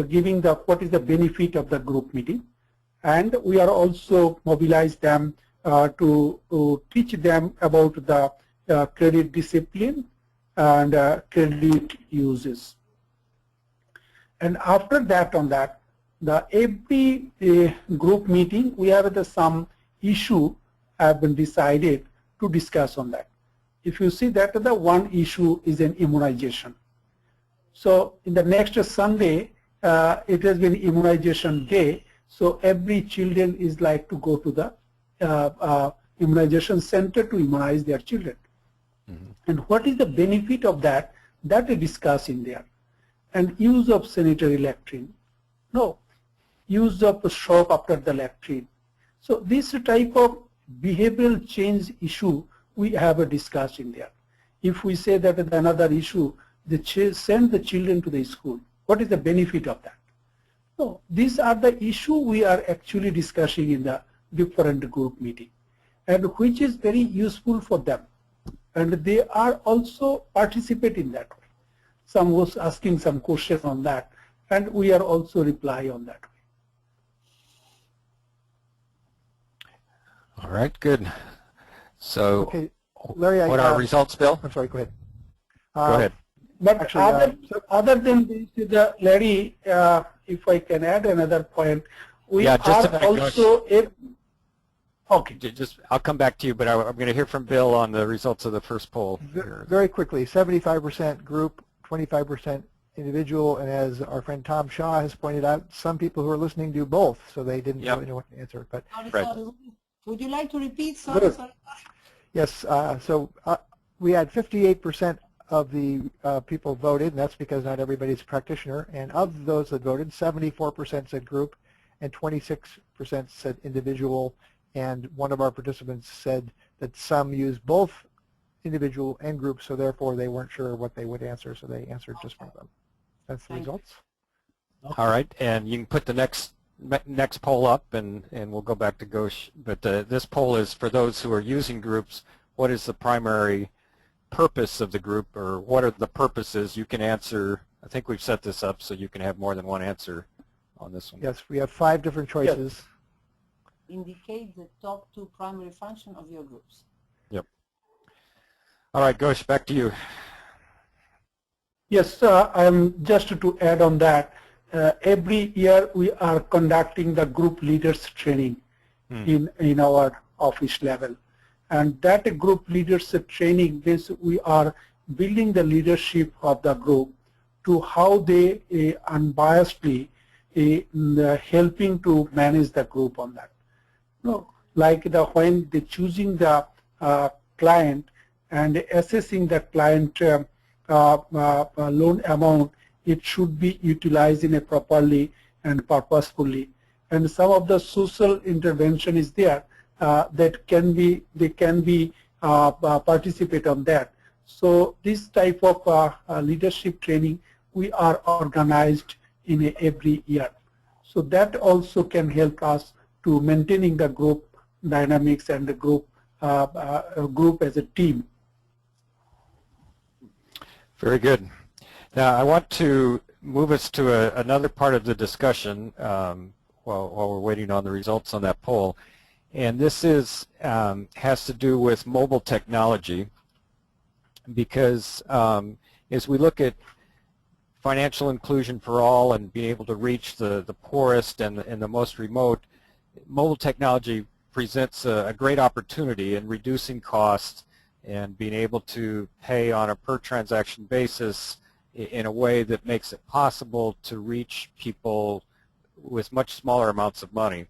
giving what is the benefit of the group meeting, and we are also mobilize them to teach them about the credit discipline and credit uses. And after that, every group meeting, we have some issue have been decided to discuss on that. If you see that the one issue is an immunization. So in the next Sunday, it has been immunization day. So every children is like to go to the immunization center to immunize their children. And what is the benefit of that? That we discuss in there. And use of sanitary latrine. No, use of the soap after the latrine. So this type of behavioral change issue we have discussed in there. If we say that another issue, send the children to the school, what is the benefit of that? No, these are the issue we are actually discussing in the different group meeting, and which is very useful for them. And they are also participate in that way. Some was asking some question on that, and we are also reply on that way. All right, good. So, Okay, Larry, what are our results, Bill? I'm sorry, go ahead. Go ahead. But Actually, other than this, Larry, if I can add another point, we are also okay. I'll come back to you, but I'm going to hear from Bill on the results of the first poll. Very quickly, 75% group, 25% individual, and as our friend Tom Shaw has pointed out, some people who are listening do both, so they didn't really know what to answer. But sorry. Would you like to repeat? Sorry. yes, so we had 58% of the people voted, and that's because not everybody's a practitioner. And of those that voted, 74% said group, and 26% said individual. And one of our participants said that some use both individual and group, so therefore they weren't sure what they would answer, so they answered just one of them. That's the results. All right, and you can put the next poll up, and we'll go back to Ghosh. But this poll is for those who are using groups. What is the primary purpose of the group, or what are the purposes? You can answer. I think we've set this up so you can have more than one answer on this one. Yes, we have 5 different choices. Yes. Indicate the top 2 primary function of your groups. Yep. All right, Ghosh, back to you. Yes, just to add on that, every year we are conducting the group leaders training in our office level. And that group leadership training means we are building the leadership of the group to how they unbiasedly helping to manage the group on that. No, like when they choosing the client and assessing the client loan amount, it should be utilized in a properly and purposefully. And some of the social intervention is there that can be participate on that. So this type of leadership training we are organized in every year. So that also can help us to maintaining the group dynamics and the group as a team. Very good. Now I want to move us to another part of the discussion while we're waiting on the results on that poll. And this is has to do with mobile technology, because as we look at financial inclusion for all and being able to reach the poorest and the most remote, mobile technology presents a great opportunity in reducing costs and being able to pay on a per transaction basis in a way that makes it possible to reach people with much smaller amounts of money.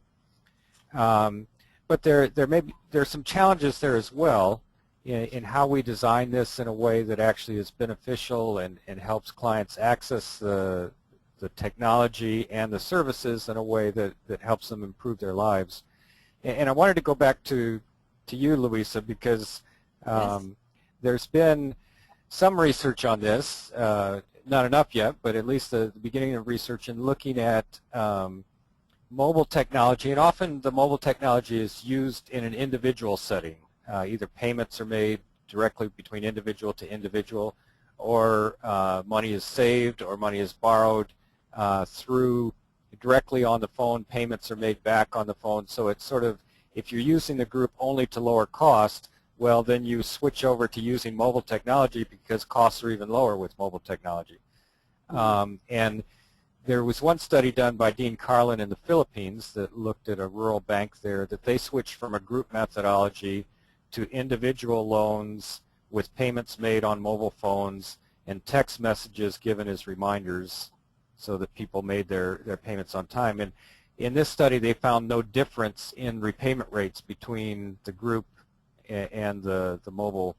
But there's some challenges there as well in how we design this in a way that actually is beneficial and helps clients access the technology and the services in a way that helps them improve their lives. And I wanted to go back to you, Luisa, because there's been some research on this, not enough yet, but at least the beginning of research in looking at mobile technology, and often the mobile technology is used in an individual setting. Either payments are made directly between individual to individual, or money is saved or money is borrowed through directly on the phone, payments are made back on the phone. So it's sort of, if you're using the group only to lower cost, well then you switch over to using mobile technology because costs are even lower with mobile technology. And there was one study done by Dean Carlin in the Philippines that looked at a rural bank there, that they switched from a group methodology to individual loans with payments made on mobile phones and text messages given as reminders so that people made their payments on time. And in this study they found no difference in repayment rates between the group and the mobile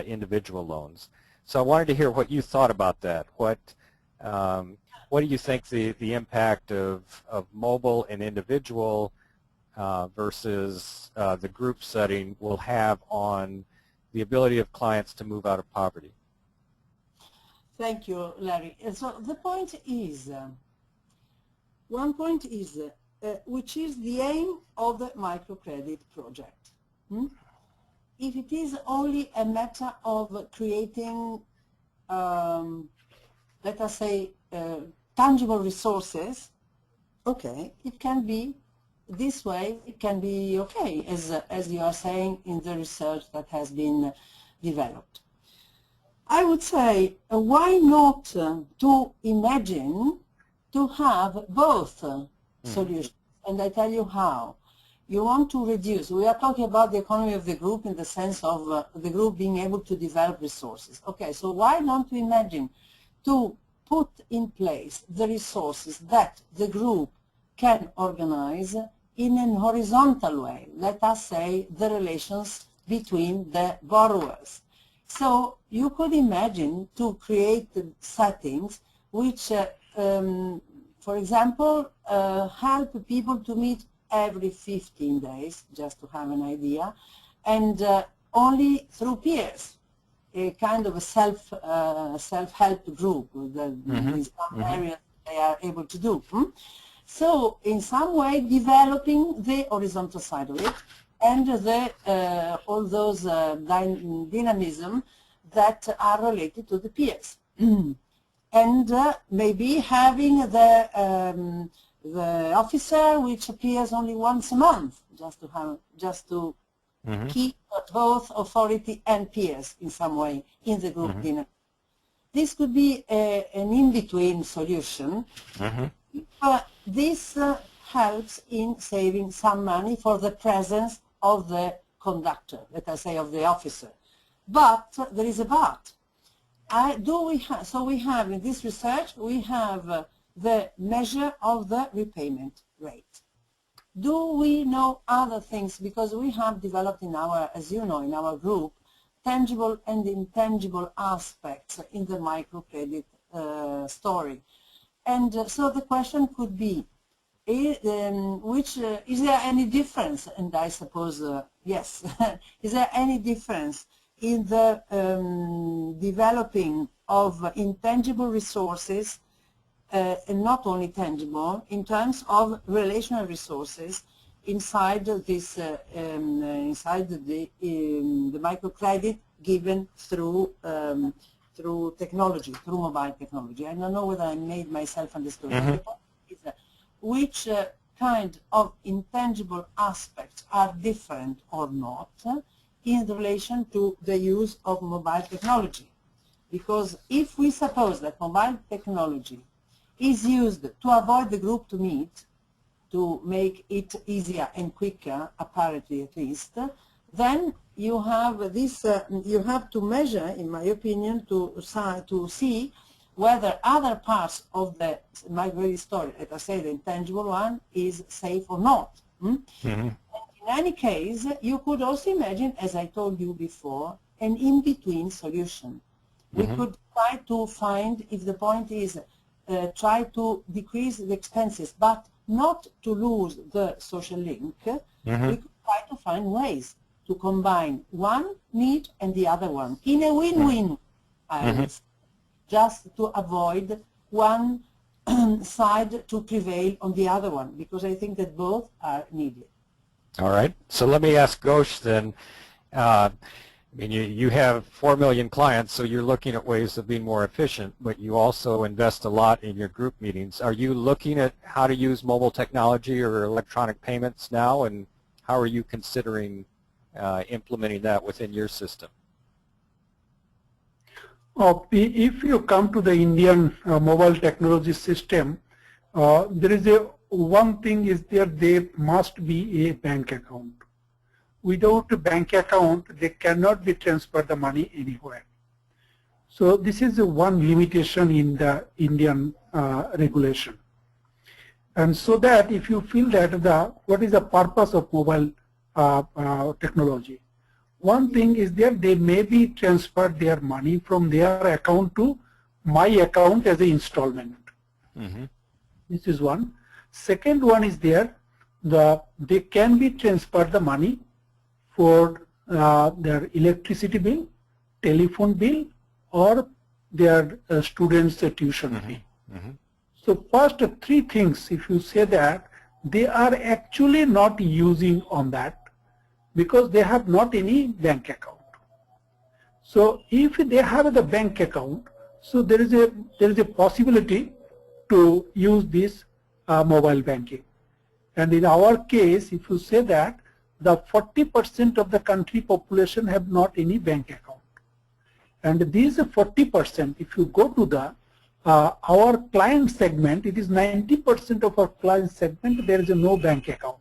individual loans. So I wanted to hear what you thought about that. What do you think the impact of mobile and individual versus the group setting will have on the ability of clients to move out of poverty? Thank you, Larry. So the point is, one point is, which is the aim of the microcredit project. If it is only a matter of creating, let us say, tangible resources, okay, it can be this way, it can be okay, as you are saying in the research that has been developed. I would say, why not to imagine to have both solutions, and I tell you how. You want to reduce, we are talking about the economy of the group in the sense of the group being able to develop resources. Okay, so why not to imagine to put in place the resources that the group can organize in an horizontal way, let us say the relations between the borrowers. So you could imagine to create settings which, for example, help people to meet every 15 days, just to have an idea, and only through peers, a kind of a self-help group in some areas they are able to do. So in some way developing the horizontal side of it and all those dynamism that are related to the peers. And maybe having the officer which appears only once a month, just to keep both authority and peers in some way in the group dinner. this could be an in-between solution. This helps in saving some money for the presence of the conductor, let us say of the officer. But there is a but. So we have in this research, we have the measure of the repayment rate. Do we know other things? Because we have developed in our, as you know, in our group, tangible and intangible aspects in the microcredit story. And so the question could be, is there any difference? And I suppose, yes, is there any difference in the developing of intangible resources, and not only tangible, in terms of relational resources inside this, inside the microcredit given through through technology, through mobile technology? I don't know whether I made myself understood. The point is, which kind of intangible aspects are different or not in relation to the use of mobile technology. Because if we suppose that mobile technology is used to avoid the group to meet, to make it easier and quicker, apparently at least, then you have this, you have to measure, in my opinion, to see whether other parts of the microcredit story, let us say the intangible one, is safe or not. In any case, you could also imagine, as I told you before, an in-between solution. We could try to find, if the point is, try to decrease the expenses, but not to lose the social link, we could try to find ways to combine one need and the other one in a win-win, just to avoid one side to prevail on the other one, because I think that both are needed. All right. So let me ask Ghosh then. I mean, you have 4 million clients, so you're looking at ways of being more efficient, but you also invest a lot in your group meetings. Are you looking at how to use mobile technology or electronic payments now, and how are you considering implementing that within your system? If you come to the Indian mobile technology system, there is one thing is there must be a bank account. Without a bank account, they cannot be transferred the money anywhere. So this is one limitation in the Indian regulation. And so that if you feel that what is the purpose of mobile technology, one thing is that they may be transferred their money from their account to my account as an installment. This is one. Second one is they can be transferred the money for their electricity bill, telephone bill, or their students' tuition fee. So first three things, if you say that, they are actually not using on that because they have not any bank account. So if they have the bank account, so there is a possibility to use this mobile banking. And in our case, if you say that, the 40% of the country population have not any bank account. And these 40%, if you go to the our client segment, it is 90% of our client segment, there is no bank account.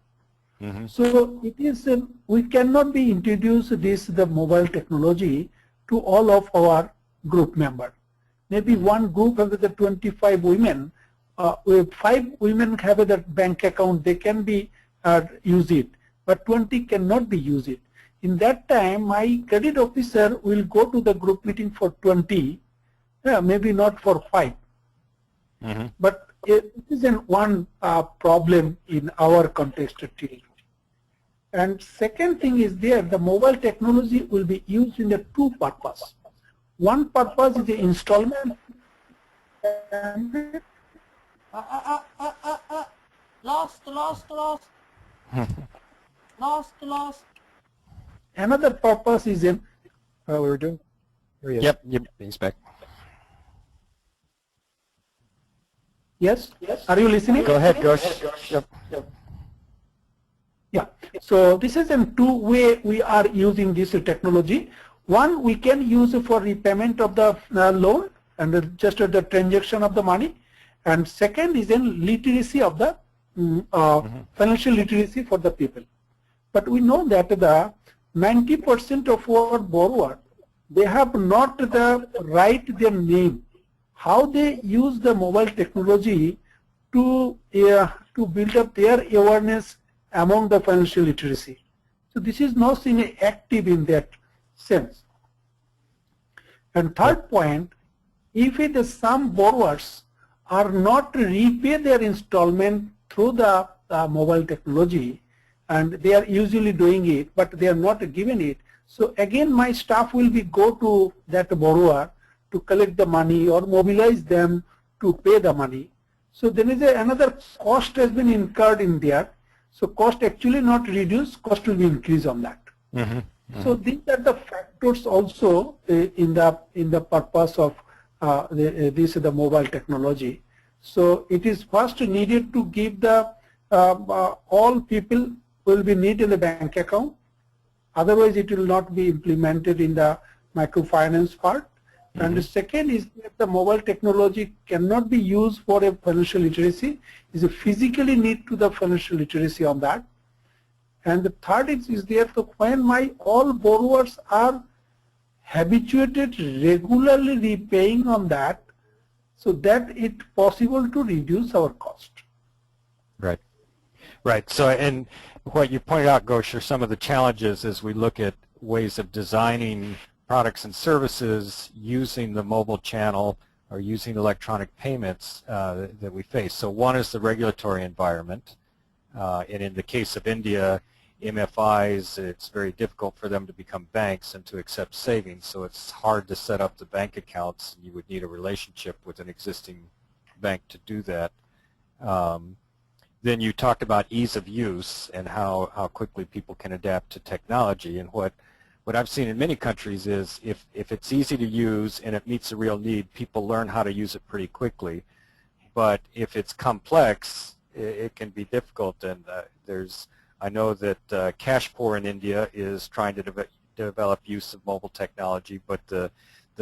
So it is, we cannot be introduced the mobile technology to all of our group members. Maybe one group has the 25 women, if 5 women have a bank account, they can be use it, but 20 cannot be use it. In that time, my credit officer will go to the group meeting for 20, maybe not for 5. But it is one problem in our context actually. And second thing is the mobile technology will be used in the two purpose. One purpose is the installment. Lost. Another purpose is in. We were doing. Here he is. Yep, he's back. Yes. Are you listening? Go ahead, Ghosh. Yep. Yeah. So this is in two way we are using this technology. One, we can use it for repayment of the loan, and just the transaction of the money. And second is in literacy of the financial literacy for the people. But we know that the 90% of our borrowers, they have not the write their name. How they use the mobile technology to build up their awareness among the financial literacy. So this is not seen active in that sense. And third point, if it is some borrowers are not repay their installment through the mobile technology, and they are usually doing it, but they are not given it. So again, my staff will be go to that borrower to collect the money or mobilize them to pay the money. So there is another cost has been incurred in there. So cost actually not reduced, cost will be increased on that. So these are the factors also in the purpose of the mobile technology. So it is first needed to give the all people will be need in the bank account. Otherwise, it will not be implemented in the microfinance part. And the second is that the mobile technology cannot be used for a financial literacy. Is a physically need to the financial literacy on that. And the third is there, so when my all borrowers are habituated regularly repaying on that, so that it possible to reduce our cost. Right. Right. So, and what you pointed out, Ghosh, are some of the challenges as we look at ways of designing products and services using the mobile channel or using electronic payments that we face. So one is the regulatory environment. And in the case of India, MFIs, it's very difficult for them to become banks and to accept savings. So it's hard to set up the bank accounts. You would need a relationship with an existing bank to do that. Then you talked about ease of use and how quickly people can adapt to technology. And what I've seen in many countries is if it's easy to use and it meets a real need, people learn how to use it pretty quickly. But if it's complex, it can be difficult. And I know that Cash Poor in India is trying to develop use of mobile technology, but the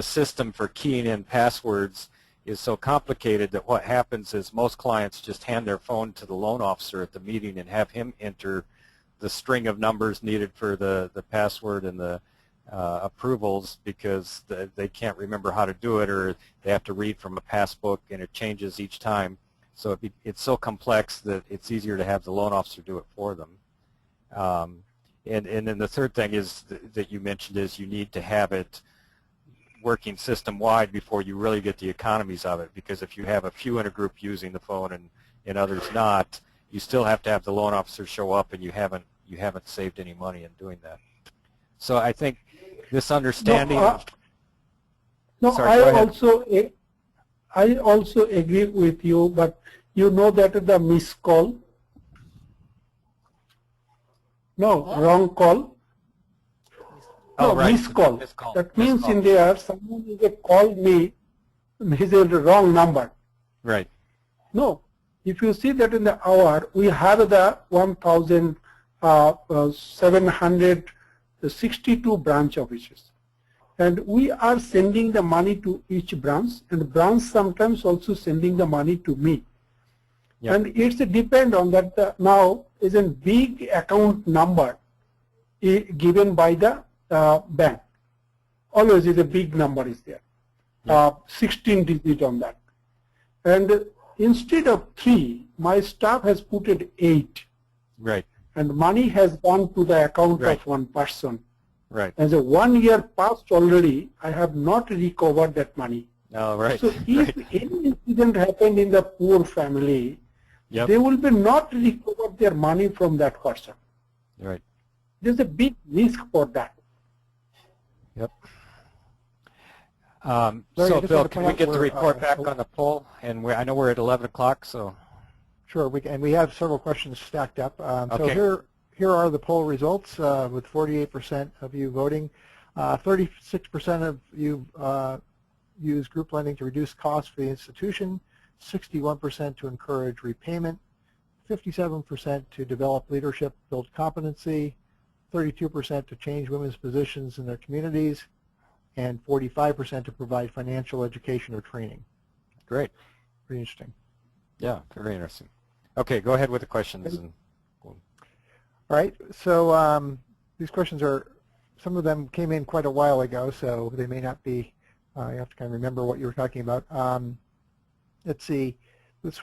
system for keying in passwords is so complicated that what happens is most clients just hand their phone to the loan officer at the meeting and have him enter the string of numbers needed for the password and the approvals because they can't remember how to do it, or they have to read from a passbook and it changes each time. So it's so complex that it's easier to have the loan officer do it for them. And then the third thing is that you mentioned is you need to have it working system-wide before you really get the economies of it, because if you have a few in a group using the phone and others not, you still have to have the loan officer show up, and you haven't saved any money in doing that. So I think this understanding I also agree with you, but you know that the missed call, wrong call. No, right. missed call. That means in there, someone is called me, is a wrong number. Right. No, if you see that in the hour, we have the 1,762 branch offices. And we are sending the money to each branch, and branch sometimes also sending the money to me. Yep. And it's depend on that now is a big account number given by the bank. Always is a big number is there, 16 digit on that. And instead of 3, my staff has put it 8. Right. And money has gone to the account of one person. Right. As a 1 year passed already, I have not recovered that money. Oh, right. So if any incident happened in the poor family, they will be not recover their money from that person. Right. There's a big risk for that. Yep. So, Bill, can we get the report back on the poll? And I know we're at 11 o'clock, so. Sure, and we have several questions stacked up. So here are the poll results with 48% of you voting. 36% of you use group lending to reduce costs for the institution, 61% to encourage repayment, 57% to develop leadership, build competency, 32% to change women's positions in their communities, and 45% to provide financial education or training. Great. Pretty interesting. Yeah, very interesting. Okay, go ahead with the questions. All right, so these questions are, some of them came in quite a while ago, so they may not be, you have to kind of remember what you were talking about. Let's see, this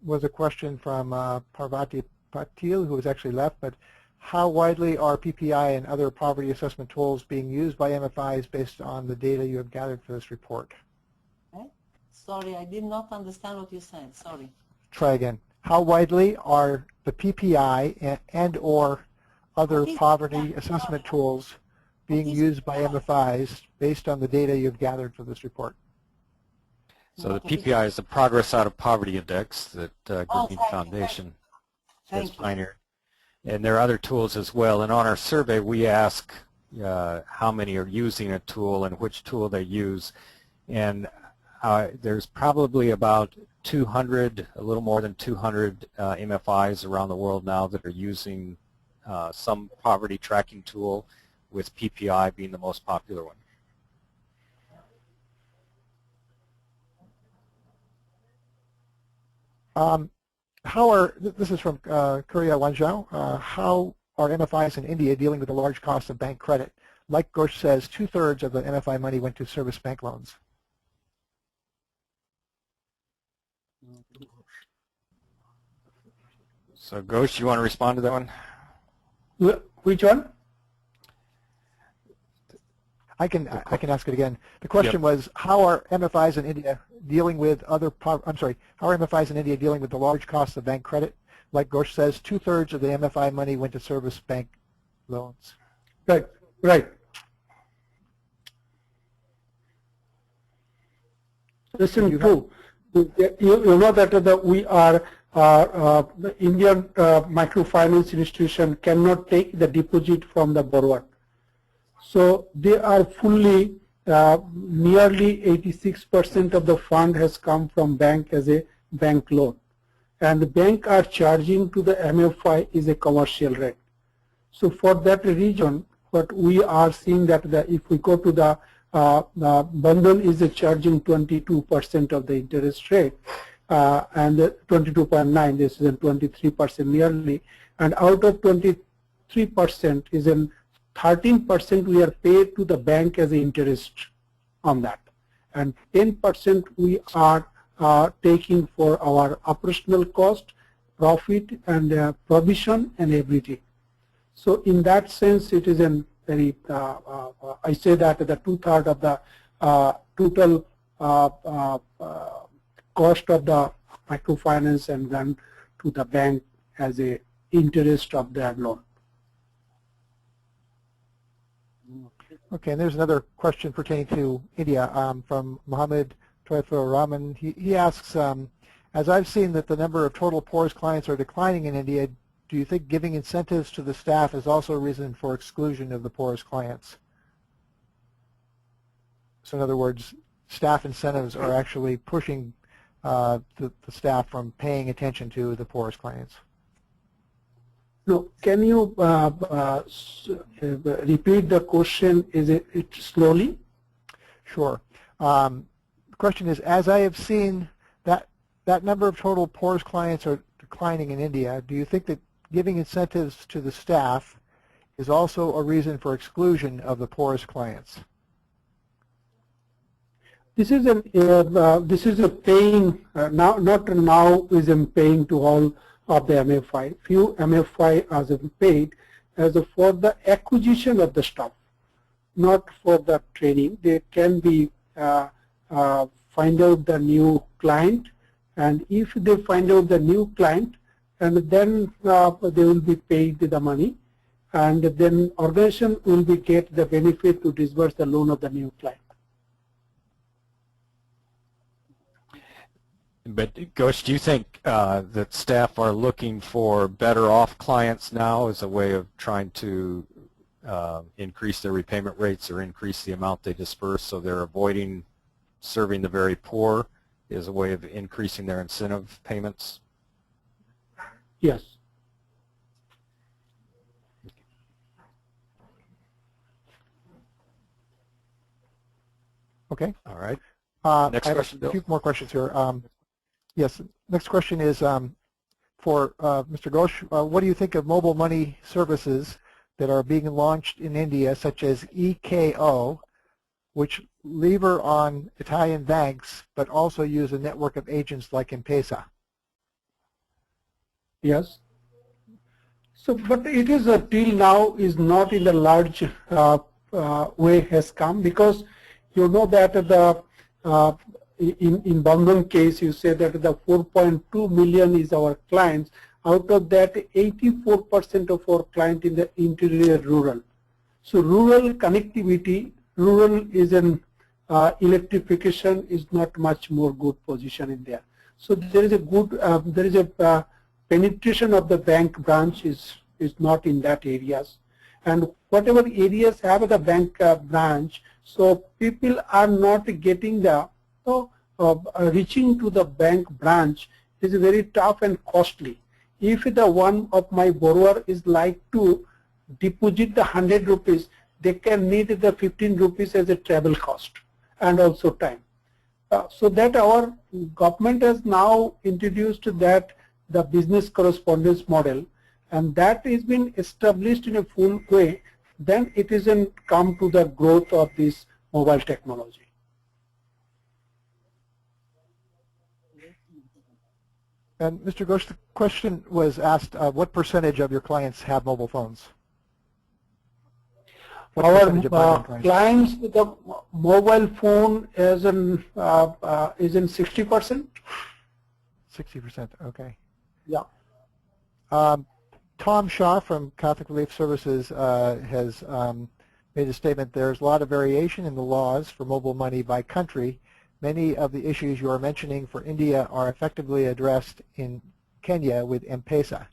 was a question from Parvati Patil, who has actually left, but how widely are PPI and other poverty assessment tools being used by MFIs based on the data you have gathered for this report? Okay. Sorry, I did not understand what you said. Sorry. Try again. How widely are the PPI and or other poverty assessment tools being used by MFIs based on the data you've gathered for this report? So the PPI is the Progress Out of Poverty Index that Green Foundation has pioneered. And there are other tools as well. And on our survey, we ask how many are using a tool and which tool they use. And there's probably about 200, a little more than 200 MFIs around the world now that are using some poverty tracking tool, with PPI being the most popular one. This is from Korea Wanzhou, how are MFIs in India dealing with the large cost of bank credit? Like Ghosh says, 2/3 of the MFI money went to service bank loans. So Ghosh, you want to respond to that one? Which one? I can ask it again. The question was, how are MFIs in India dealing with how are MFIs in India dealing with the large cost of bank credit? Like Ghosh says, 2/3 of the MFI money went to service bank loans. Right, right. Listen, true. You know that we are the Indian microfinance institution cannot take the deposit from the borrower. So they are fully, nearly 86% of the fund has come from bank as a bank loan. And the bank are charging to the MFI is a commercial rate. So for that reason, what we are seeing that if we go to the Bandhan is charging 22% of the interest rate, and 22.9, this is 23% nearly, and out of 23% is in 13% we are paid to the bank as interest on that, and 10% we are taking for our operational cost, profit, and provision and everything. So in that sense, it is a very, I say that the 2/3 of the total cost of the microfinance and then to the bank as a interest of their loan. Okay, and there's another question pertaining to India from Mohammed Toifur Rahman. He asks, as I've seen that the number of total poorest clients are declining in India, do you think giving incentives to the staff is also a reason for exclusion of the poorest clients? So in other words, staff incentives are actually pushing the staff from paying attention to the poorest clients. No, can you repeat the question? Is it slowly? Sure. The question is, as I have seen that number of total poorest clients are declining in India, do you think that giving incentives to the staff is also a reason for exclusion of the poorest clients? This is a paying not now is in paying to all of the MFI. Few MFI as paid as for the acquisition of the staff, not for the training. They can be find out the new client, and if they find out the new client, and then they will be paid the money, and then organization will be get the benefit to disburse the loan of the new client. But Ghosh, do you think that staff are looking for better off clients now as a way of trying to increase their repayment rates or increase the amount they disperse, so they're avoiding serving the very poor as a way of increasing their incentive payments? Yes. Okay. All right. Next question, Bill. A few more questions here. Yes, next question is for Mr. Ghosh. What do you think of mobile money services that are being launched in India, such as EKO, which lever on Italian banks, but also use a network of agents like M-Pesa? Yes. So, but it is till now is not in the large way has come, because you know that the in Bandhan case you say that the 4.2 million is our clients. Out of that, 84% of our client in the interior rural. So rural connectivity, rural is an electrification is not much more good position in there. So there is a good penetration of the bank branch is not in that areas, and whatever areas have the bank branch, so people are not getting the reaching to the bank branch is very tough and costly. If the one of my borrower is like to deposit the 100 rupees, they can need the 15 rupees as a travel cost and also time. So that our government has now introduced that the business correspondence model, and that has been established in a full way, then it isn't come to the growth of this mobile technology. And Mr. Ghosh, the question was asked, what percentage of your clients have mobile phones? Our clients, the mobile phone is in 60%. 60%, okay. Yeah. Tom Shaw from Catholic Relief Services has made a statement. There's a lot of variation in the laws for mobile money by country. Many of the issues you are mentioning for India are effectively addressed in Kenya with M-Pesa.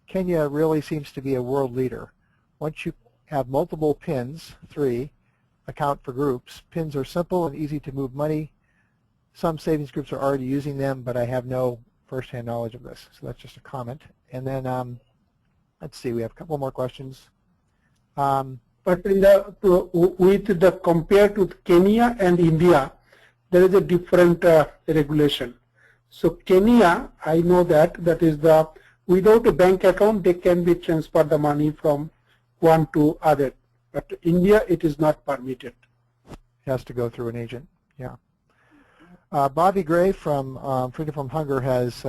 Kenya really seems to be a world leader. Once you have multiple PINs, 3, account for groups, PINs are simple and easy to move money. Some savings groups are already using them, but I have no first-hand knowledge of this. So that's just a comment. And then let's see, we have a couple more questions. But in the with the compared to Kenya and India, there is a different regulation. So Kenya, I know that is the without a bank account they can be transferred the money from one to other. But India, it is not permitted. It has to go through an agent. Yeah. Bobby Gray from Freedom from Hunger has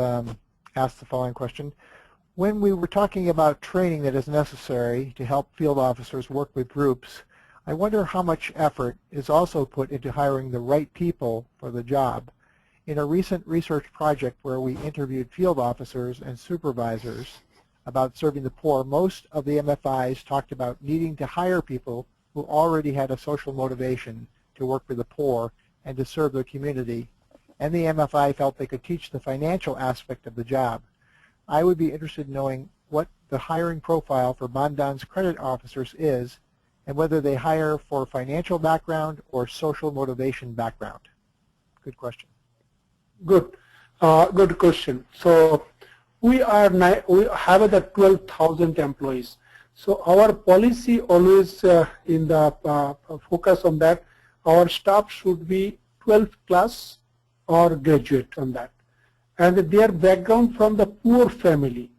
asked the following question. When we were talking about training that is necessary to help field officers work with groups, I wonder how much effort is also put into hiring the right people for the job. In a recent research project where we interviewed field officers and supervisors about serving the poor, most of the MFIs talked about needing to hire people who already had a social motivation to work with the poor and to serve their community, and the MFI felt they could teach the financial aspect of the job. I would be interested in knowing what the hiring profile for Bandhan's credit officers is and whether they hire for financial background or social motivation background. Good question. Good. Good question. So we have the 12,000 employees. So our policy always in the focus on that, our staff should be 12th class or graduate on that. And their background from the poor family,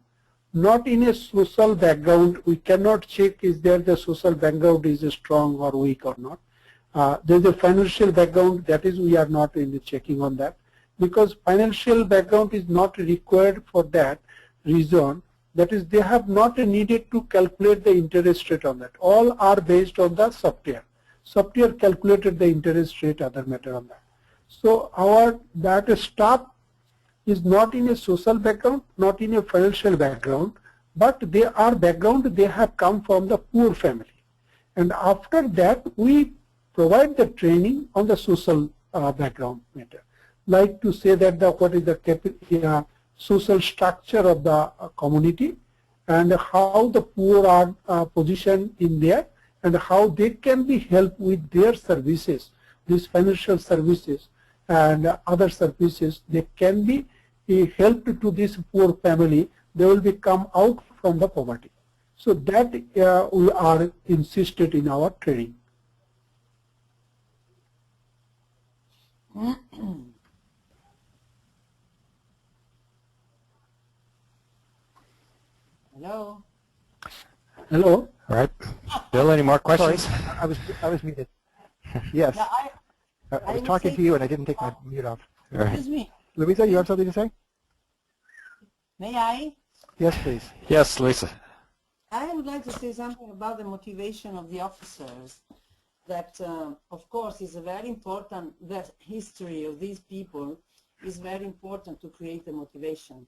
not in a social background. We cannot check is there the social background is strong or weak or not. There is a financial background, that is we are not in the checking on that, because financial background is not required for that reason. That is they have not needed to calculate the interest rate on that. All are based on the software. Software calculated the interest rate, other matter on that. So our that staff is not in a social background, not in a financial background, but they are background, they have come from the poor family. And after that, we provide the training on the social background matter. Like to say that what is the social structure of the community and how the poor are positioned in there and how they can be helped with their services, these financial services and other services, they can be helped to this poor family, they will be come out from the poverty. So that we are insisted in our training. Hello? Hello? All right. Bill, any more Sorry, questions? I was muted. Yes, Now, I was would talking say- to you and I didn't take my mute off. All right. Excuse me. Luisa, you have something to say? May I? Yes, please. Yes, Lisa. I would like to say something about the motivation of the officers. That, of course, is a very important, the history of these people is very important to create the motivation.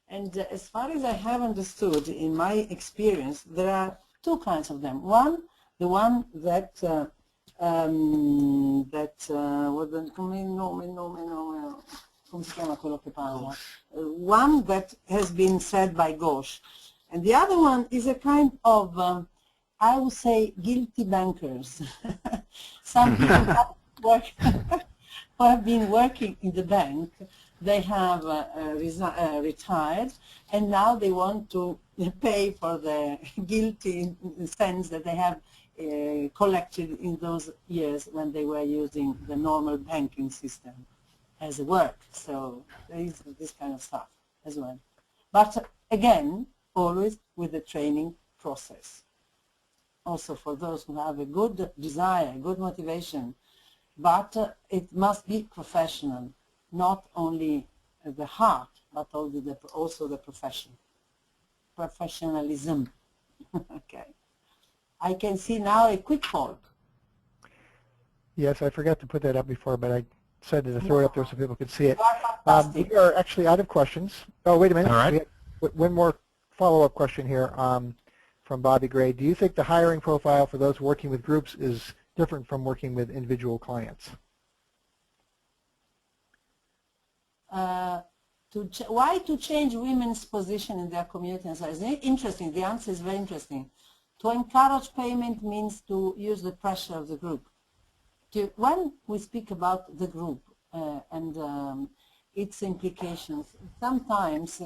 And as far as I have understood, in my experience, there are two kinds of them. One, the one that, one that has been said by Ghosh. And the other one is a kind of, I would say, guilty bankers. Some people who have been working in the bank, they have retired, and now they want to pay for the guilty cents that they have collected in those years when they were using the normal banking system as a work. So there is this kind of stuff as well. But again, always with the training process. Also for those who have a good desire, good motivation, but it must be professional, not only the heart, but also the profession, professionalism. Okay. I can see now a quick poll. Yes, I forgot to put that up before, but I decided to throw it up there so people could see it. You are fantastic. We are actually out of questions. Oh, wait a minute. All right. We have one more follow-up question here from Bobby Gray. Do you think the hiring profile for those working with groups is different from working with individual clients? Why to change women's position in their community? And so it's interesting. The answer is very interesting. To encourage payment means to use the pressure of the group. When we speak about the group and its implications, sometimes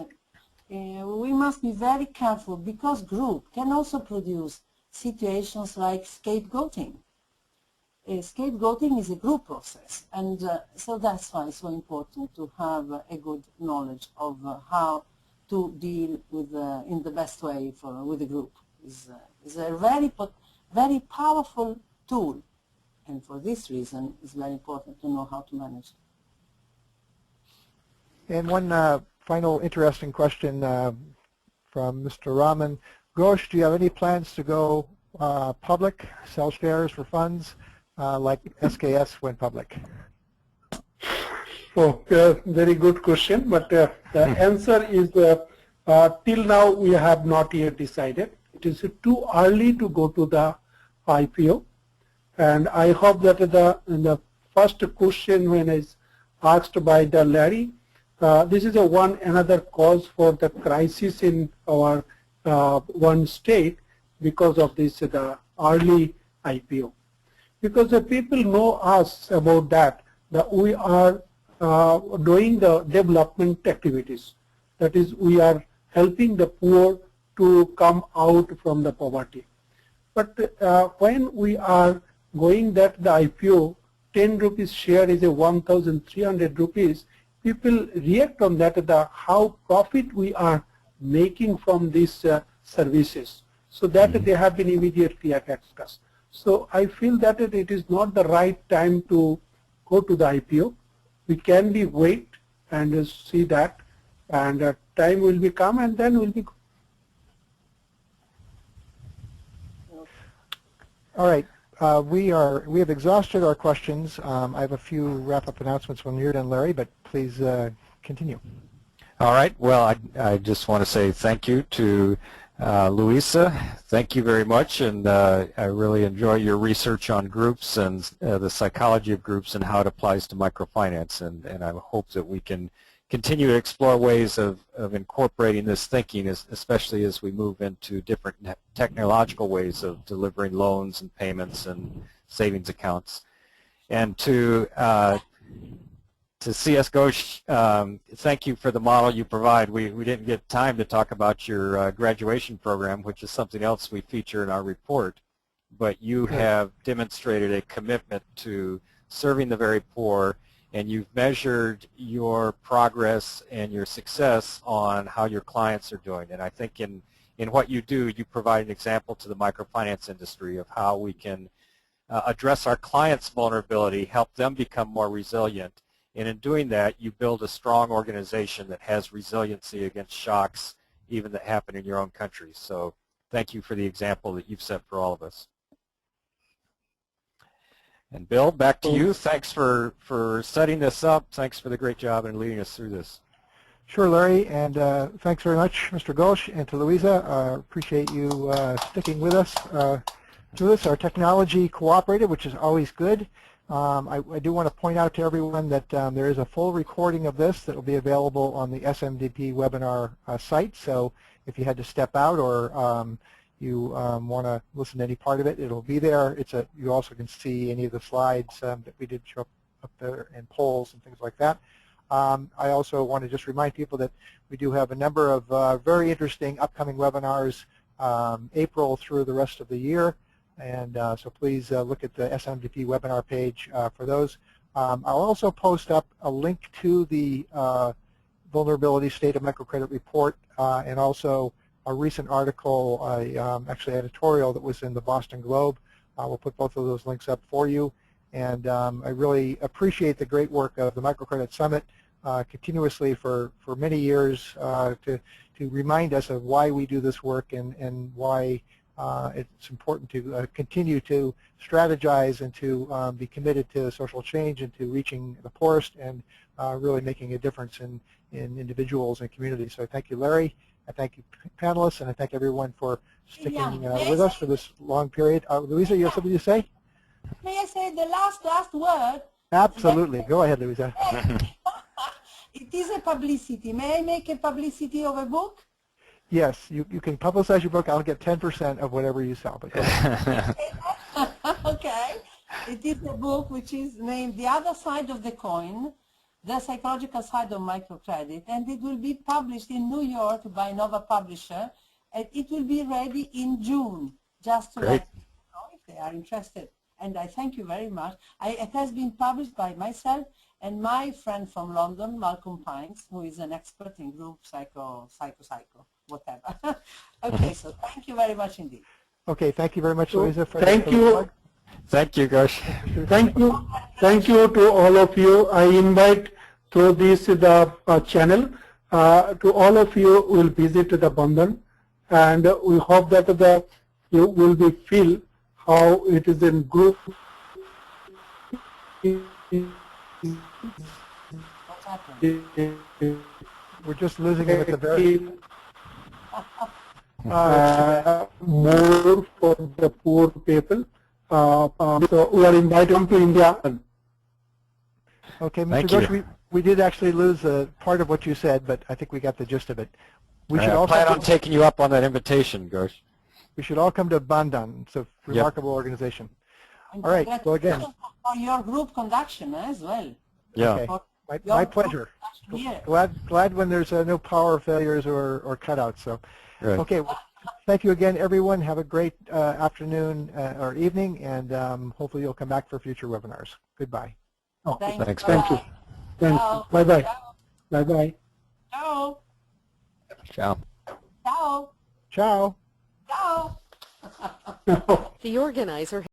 we must be very careful because group can also produce situations like scapegoating. Scapegoating is a group process, and so that's why it's so important to have a good knowledge of how to deal with in the best way with the group. Is a very powerful tool, and for this reason, it's very important to know how to manage it. And one final interesting question from Mr. Rahman. Ghosh, do you have any plans to go public, sell shares for funds like SKS went public? Oh, very good question, but the answer is till now we have not yet decided. It is too early to go to the IPO, and I hope that the first question when is asked by the Larry, this is another cause for the crisis in our one state because of this the early IPO. Because the people know us about that we are doing the development activities. That is, we are helping the poor to come out from the poverty. But when we are going that the IPO, 10 rupees share is a 1,300 rupees, people react on that how profit we are making from these services. So that they have been immediately attacked us. So I feel that it is not the right time to go to the IPO. We can be wait and see that, and time will be come, and then will be. All right. We have exhausted our questions. I have a few wrap-up announcements when you're done, Larry, but please continue. All right. Well, I just want to say thank you to Luisa. Thank you very much, and I really enjoy your research on groups and the psychology of groups and how it applies to microfinance, and I hope that we can continue to explore ways of incorporating this thinking, especially as we move into different technological ways of delivering loans and payments and savings accounts. And to CS Ghosh, thank you for the model you provide. We didn't get time to talk about your graduation program, which is something else we feature in our report, but you have demonstrated a commitment to serving the very poor and you've measured your progress and your success on how your clients are doing. And I think in what you do, you provide an example to the microfinance industry of how we can address our clients' vulnerability, help them become more resilient. And in doing that, you build a strong organization that has resiliency against shocks, even that happen in your own country. So thank you for the example that you've set for all of us. And Bill, back to you. Thanks for setting this up. Thanks for the great job in leading us through this. Sure, Larry, and thanks very much, Mr. Ghosh, and to Luisa. Appreciate you sticking with us through this. Our technology cooperated, which is always good. I do want to point out to everyone that there is a full recording of this that will be available on the SMDP webinar site. So if you had to step out or you want to listen to any part of it, it'll be there. You also can see any of the slides that we did show up there and polls and things like that. I also want to just remind people that we do have a number of very interesting upcoming webinars April through the rest of the year. And so please look at the SMDP webinar page for those. I'll also post up a link to the Vulnerability State of Microcredit Report and also a recent article, actually editorial that was in the Boston Globe. We'll put both of those links up for you. And I really appreciate the great work of the Microcredit Summit continuously for many years to remind us of why we do this work and why it's important to continue to strategize and to be committed to social change and to reaching the poorest and really making a difference in individuals and communities. So I thank you, Larry. I thank you, panelists, and I thank everyone for sticking with us for this long period. Luisa, you have something to say? May I say the last word? Absolutely. Go ahead, Luisa. It is a publicity. May I make a publicity of a book? Yes, you can publicize your book. I'll get 10% of whatever you sell. But go ahead. Okay. It is a book which is named The Other Side of the Coin, The Psychological Side of Microcredit, and it will be published in New York by Nova Publisher, and it will be ready in June, just to let you know if they are interested. And I thank you very much. It has been published by myself and my friend from London, Malcolm Pines, who is an expert in group psycho, whatever. Okay, so thank you very much indeed. Okay, thank you very much, Luisa. Thank you. Thank you, Ghosh. Thank you. Thank you to all of you. I invite through this channel to all of you will visit the Bandhan, and we hope that you will be feel how it is in group. What's happening? We're just losing it at the very more for the poor people. So we are invited to India. Okay, Mr. Thank Ghosh, you. we did actually lose part of what you said, but I think we got the gist of it. We should I also plan on taking you up on that invitation, Ghosh. we should all come to Bandhan. It's a remarkable organization. And All right, so again. for your group conduction as well. Yeah. Okay. My pleasure. Glad when there's no power failures or cutouts. So, Right. okay. Well, thank you again, everyone. Have a great afternoon or evening, and hopefully you'll come back for future webinars. Goodbye. Thanks. Thank you. Thanks. Bye bye. Bye bye. Ciao. Ciao. Ciao. Ciao. Ciao. The organizer